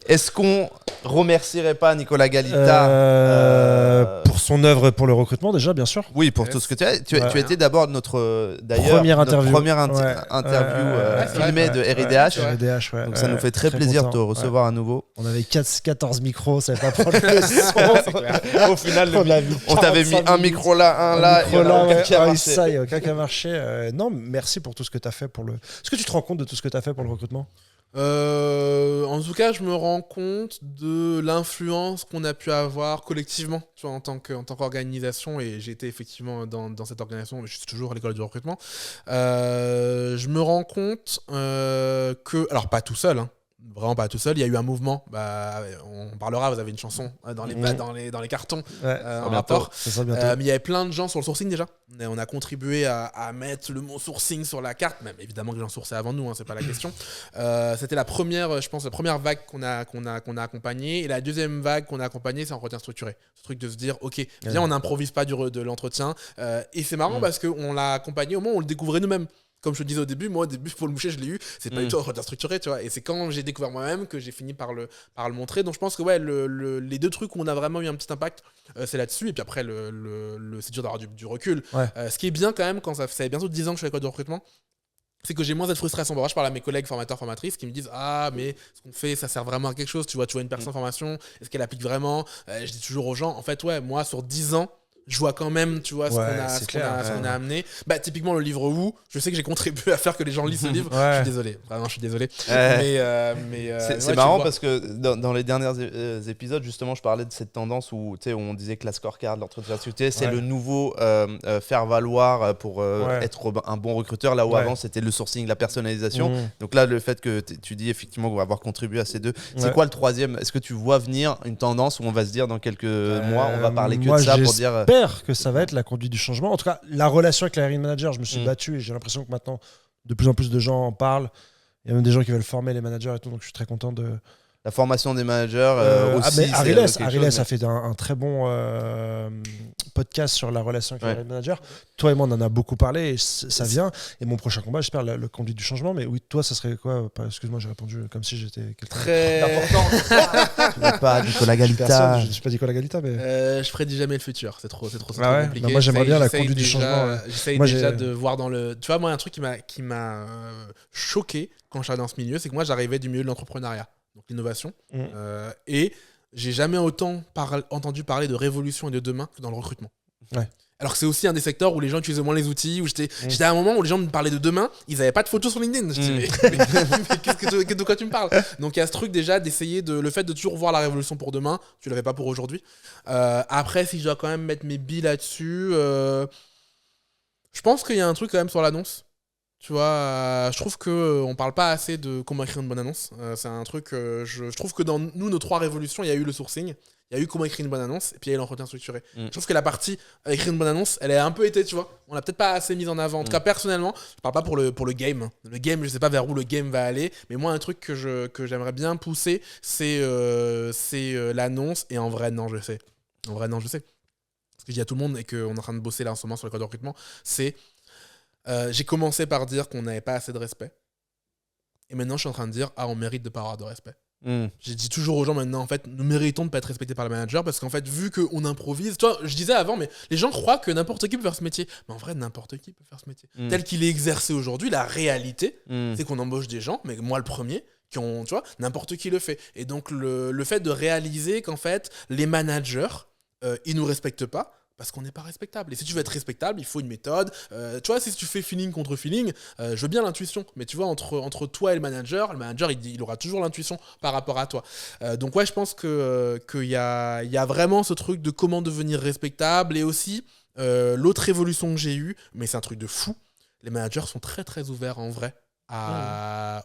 Est-ce qu'on remercierait pas Nicolas Galita
pour son œuvre pour le recrutement déjà, bien sûr.
Oui, pour tout ce que tu as. Tu as été d'abord notre
première interview
filmée de RIDH. Donc ça nous fait très plaisir de te recevoir à nouveau.
On avait 14 micros, ça savait pas prendre le son.
Au final, on t'avait mis un micro là, un là,
ça, il n'y a aucun qui a marché. Non, merci pour tout ce que tu as fait pour le. Est-ce que tu te rends compte de tout ce que tu as fait pour le recrutement ?
En tout cas, je me rends compte de l'influence qu'on a pu avoir collectivement, tu vois, en tant qu'organisation, et j'ai été effectivement dans cette organisation, je suis toujours à l'école du recrutement. Je me rends compte que, alors pas tout seul, hein, vraiment pas tout seul, il y a eu un mouvement, on parlera, vous avez une chanson dans les cartons en rapport, mais il y avait plein de gens sur le sourcing déjà. On a contribué à mettre le mot sourcing sur la carte, même évidemment que les gens sourçaient avant nous, hein, c'est pas la question. C'était la première vague qu'on a accompagnée, et la deuxième vague qu'on a accompagnée, c'est entretien structuré. Ce truc de se dire, ok, viens, on n'improvise pas de l'entretien, et c'est marrant parce qu'on l'a accompagné au moment où on le découvrait nous-mêmes. Comme je te disais au début, moi au début pour le moucher je l'ai eu, c'est pas du tout un entretien structuré, tu vois, et c'est quand j'ai découvert moi-même que j'ai fini par le montrer. Donc je pense que les deux trucs où on a vraiment eu un petit impact, c'est là-dessus, et puis après c'est dur d'avoir du recul. Ce qui est bien quand même, quand ça fait bientôt 10 ans que je suis à l'école de recrutement, c'est que j'ai moins cette frustration. Bon, je parle à mes collègues formateurs, formatrices qui me disent ah mais ce qu'on fait ça sert vraiment à quelque chose, tu vois une personne en formation, est-ce qu'elle applique vraiment? Je dis toujours aux gens en fait ouais, moi sur 10 ans je vois quand même, tu vois, ce qu'on a amené. Bah, typiquement, le livre Où, je sais que j'ai contribué à faire que les gens lisent ce livre. Je suis désolé, vraiment, je suis désolé.
C'est marrant parce que dans les derniers épisodes, justement, je parlais de cette tendance où on disait que la scorecard, l'entretien de sécurité, c'est le nouveau faire valoir pour être un bon recruteur, là où avant, c'était le sourcing, la personnalisation. Donc là, le fait que tu dis effectivement qu'on va avoir contribué à ces deux, c'est quoi le troisième? Est-ce que tu vois venir une tendance où on va se dire dans quelques mois, on va parler que de ça pour dire...
que ça va être la conduite du changement. En tout cas, la relation avec la hiring manager, je me suis battu et j'ai l'impression que maintenant, de plus en plus de gens en parlent. Il y a même des gens qui veulent former les managers et tout, donc je suis très content de...
La formation des managers aussi.
Ariles a fait un très bon podcast sur la relation avec les hiring managers. Toi et moi, on en a beaucoup parlé et ça vient. Et mon prochain combat, j'espère, le conduite du changement. Mais oui, toi, ça serait quoi? Excuse-moi, j'ai répondu comme si j'étais quelqu'un
d'important. Pas Nicolas Galita.
Je ne suis pas Nicolas Galita, mais...
je prédis jamais le futur. C'est trop compliqué.
Bah moi, j'aimerais bien la conduite du changement.
J'essaye déjà de voir dans le... Tu vois, moi, un truc qui m'a choqué quand je suis arrivé dans ce milieu, c'est que moi, j'arrivais du milieu de l'entrepreneuriat. Donc l'innovation. Et j'ai jamais autant entendu parler de révolution et de demain que dans le recrutement. Alors que c'est aussi un des secteurs où les gens utilisent moins les outils, où j'étais à un moment où les gens me parlaient de demain, ils n'avaient pas de photos sur LinkedIn. Je dis, mais de quoi tu me parles? Donc il y a ce truc déjà d'essayer le fait de toujours voir la révolution pour demain, tu l'avais pas pour aujourd'hui. Après, si je dois quand même mettre mes billes là-dessus, je pense qu'il y a un truc quand même sur l'annonce. Tu vois, je trouve qu'on parle pas assez de comment écrire une bonne annonce. C'est un truc, je trouve que dans nos 3 révolutions, il y a eu le sourcing, il y a eu comment écrire une bonne annonce, et puis il y a eu l'entretien structuré. Je trouve que la partie écrire une bonne annonce, elle a un peu été, tu vois, on l'a peut-être pas assez mise en avant. En tout cas, personnellement, je parle pas pour le game. Le game, je sais pas vers où le game va aller, mais moi, un truc que j'aimerais bien pousser, c'est l'annonce, et en vrai, non, je sais. Ce que je dis à tout le monde, et qu'on est en train de bosser là en ce moment sur le code de recrutement, c'est j'ai commencé par dire qu'on n'avait pas assez de respect. Et maintenant, je suis en train de dire on mérite de ne pas avoir de respect. J'ai dit toujours aux gens maintenant, en fait, nous méritons de ne pas être respectés par le manager parce qu'en fait, vu qu'on improvise, toi, je disais avant, mais les gens croient que n'importe qui peut faire ce métier. Mais en vrai, n'importe qui peut faire ce métier. Tel qu'il est exercé aujourd'hui, la réalité, c'est qu'on embauche des gens, mais moi le premier, qui ont, tu vois, n'importe qui le fait. Et donc, le fait de réaliser qu'en fait, les managers, ils ne nous respectent pas. Parce qu'on n'est pas respectable. Et si tu veux être respectable, il faut une méthode. Tu vois, si tu fais feeling contre feeling, je veux bien l'intuition. Mais tu vois, entre toi et le manager, il aura toujours l'intuition par rapport à toi. Donc ouais, je pense qu'il y a vraiment ce truc de comment devenir respectable. Et aussi, l'autre évolution que j'ai eue, mais c'est un truc de fou, les managers sont très très ouverts en vrai.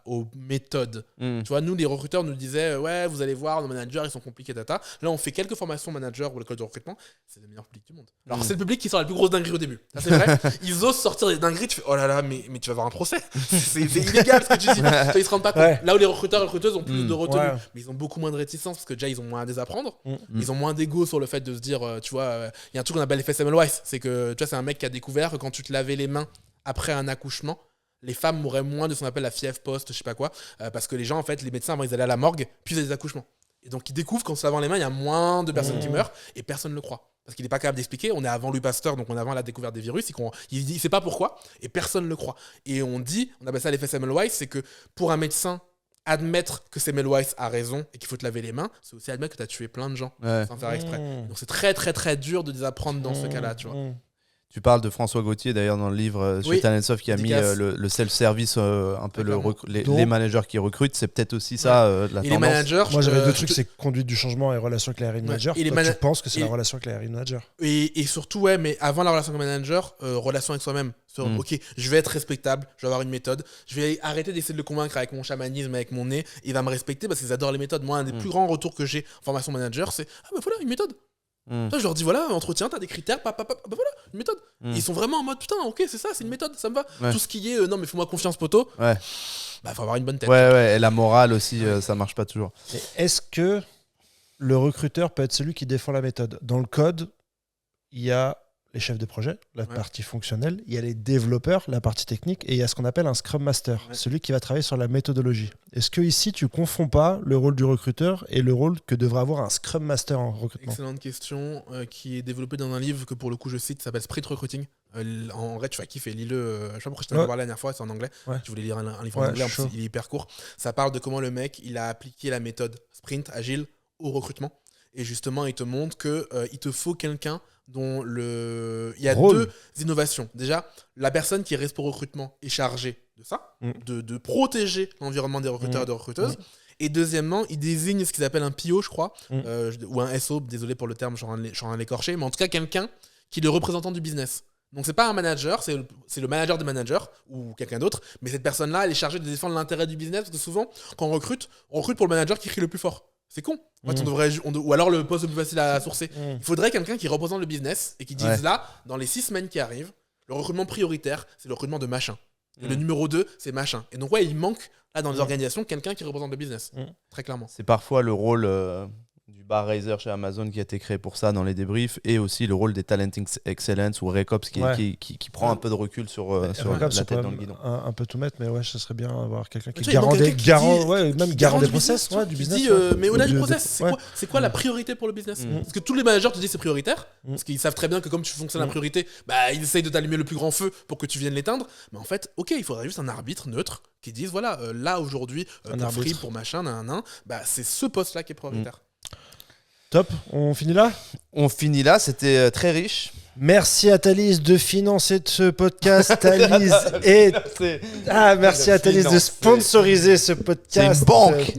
Aux méthodes. Tu vois, nous, les recruteurs nous disaient ouais, vous allez voir, nos managers, ils sont compliqués, tata. Là, on fait quelques formations managers ou l'école de recrutement. C'est le meilleur public du monde. Alors, c'est le public qui sort la plus grosse dinguerie au début. Ça, c'est vrai. Ils osent sortir des dingueries. Tu fais oh là là, mais tu vas avoir un procès. C'est illégal ce que tu dis. Ils se rendent pas compte. Là où les recruteurs et recruteuses ont plus de retenue, mais ils ont beaucoup moins de réticence parce que déjà, ils ont moins à désapprendre. Ils ont moins d'ego sur le fait de se dire, tu vois, il y a un truc qu'on appelle l'effet Semmelweis. C'est que, tu vois, c'est un mec qui a découvert que quand tu te lavais les mains après un accouchement, les femmes mourraient moins de ce qu'on appelle la fièvre post, je sais pas quoi, parce que les gens, en fait, les médecins, avant, ils allaient à la morgue, puis ils avaient des accouchements. Et donc, ils découvrent qu'en se lavant les mains, il y a moins de personnes qui meurent, et personne ne le croit. Parce qu'il n'est pas capable d'expliquer. On est avant Louis Pasteur, donc on est avant la découverte des virus, il ne sait pas pourquoi, et personne ne le croit. Et on appelle ça l'effet Semmelweis, c'est que pour un médecin, admettre que Semmelweis a raison et qu'il faut te laver les mains, c'est aussi admettre que tu as tué plein de gens sans faire exprès. Donc, c'est très, très, très dur de désapprendre dans ce cas-là, tu vois.
Tu parles de François Gauthier d'ailleurs dans le livre sur Talentsoft qui a mis le self-service, un peu les managers qui recrutent, c'est peut-être aussi ça la tendance.
Les managers,
moi j'avais 2 trucs, c'est conduite du changement et relation avec les hiring managers. Tu penses que c'est la relation avec les hiring managers
et surtout, mais avant la relation avec le manager, relation avec soi-même. Ok, je vais être respectable, je vais avoir une méthode, je vais arrêter d'essayer de le convaincre avec mon chamanisme, avec mon nez, il va me respecter parce qu'ils adorent les méthodes. Moi, un des plus grands retours que j'ai en formation manager, c'est voilà, une méthode. Toi, je leur dis voilà, entretien, t'as des critères, voilà, une méthode. Ils sont vraiment en mode putain, ok, c'est ça, c'est une méthode, ça me va. Tout ce qui est non, mais fais-moi confiance, poteau. Faut avoir une bonne tête.
Et la morale aussi, ça marche pas toujours.
Et est-ce que le recruteur peut être celui qui défend la méthode? Dans le code, il y a les chefs de projet, la partie fonctionnelle, il y a les développeurs, la partie technique, et il y a ce qu'on appelle un Scrum Master, celui qui va travailler sur la méthodologie. Est-ce que ici tu confonds pas le rôle du recruteur et le rôle que devrait avoir un Scrum Master en recrutement?
Excellente question, qui est développée dans un livre que pour le coup je cite, qui s'appelle Sprint Recruiting, En vrai, tu vas kiffer. Lis-le. Je sais pas pourquoi je t'en ai parlé la dernière fois, c'est en anglais.
Ouais.
Tu voulais lire un livre en anglais, en plus, il est hyper court. Ça parle de comment le mec, il a appliqué la méthode sprint, agile, au recrutement. Et justement, il te montre qu'il te faut quelqu'un dont il y a deux innovations. Déjà, la personne qui reste pour recrutement est chargée de ça, de protéger l'environnement des recruteurs et des recruteuses. Et deuxièmement, il désigne ce qu'ils appellent un PO, je crois, ou un SO, désolé pour le terme, je suis en l'écorcher, mais en tout cas quelqu'un qui est le représentant du business. Donc c'est pas un manager, c'est le manager des managers ou quelqu'un d'autre, mais cette personne-là, elle est chargée de défendre l'intérêt du business, parce que souvent, quand on recrute pour le manager qui crie le plus fort. C'est con. En fait, ou alors le poste le plus facile à sourcer. Il faudrait quelqu'un qui représente le business et qui dise là, dans les 6 semaines qui arrivent, le recrutement prioritaire, c'est le recrutement de machin. Et le numéro 2, c'est machin. Et donc, il manque là dans les organisations quelqu'un qui représente le business. Très clairement.
C'est parfois le rôle du bar raiser chez Amazon qui a été créé pour ça dans les débriefs, et aussi le rôle des Talent Excellence ou Recops qui prend un peu de recul sur la tête dans le guidon.
Un peu tout mettre, mais ouais, ce serait bien d'avoir quelqu'un qui garant des process du business.
Mais au-delà du process, c'est quoi la priorité pour le business? Parce que tous les managers te disent c'est prioritaire, parce qu'ils savent très bien que comme tu fonctionnes à priorité, ils essayent de t'allumer le plus grand feu pour que tu viennes l'éteindre. Mais en fait, ok, il faudrait juste un arbitre neutre qui dise voilà, là aujourd'hui, pour Free, pour machin, c'est ce poste-là qui est prioritaire.
Top, on finit là ?
On finit là, c'était très riche.
Merci à Thalys de financer ce podcast. Merci à Thalys de sponsoriser ce podcast.
C'est une banque.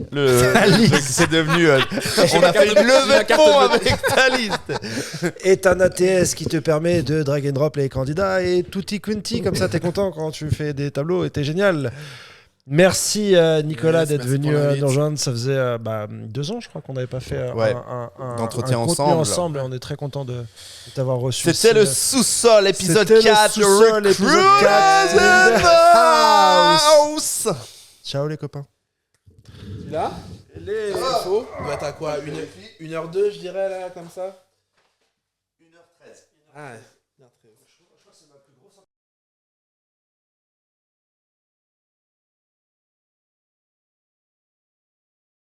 C'est devenu. On a fait une levée de fonds avec Thalys.
Et un ATS qui te permet de drag and drop les candidats et tutti quanti, comme ça t'es content quand tu fais des tableaux et t'es génial. Merci Nicolas d'être venu nous rejoindre. Ça faisait 2 ans, je crois, qu'on n'avait pas fait un
entretien
ensemble. On est très content de t'avoir reçu.
C'était le sous-sol, épisode 4.
Épisode 4.
House.
Ciao les copains.
Là, les infos. On doit être à quoi 1h02, je dirais, là, comme ça 1h13. Ah ouais. 1h13. Je crois que c'est ma plus grosse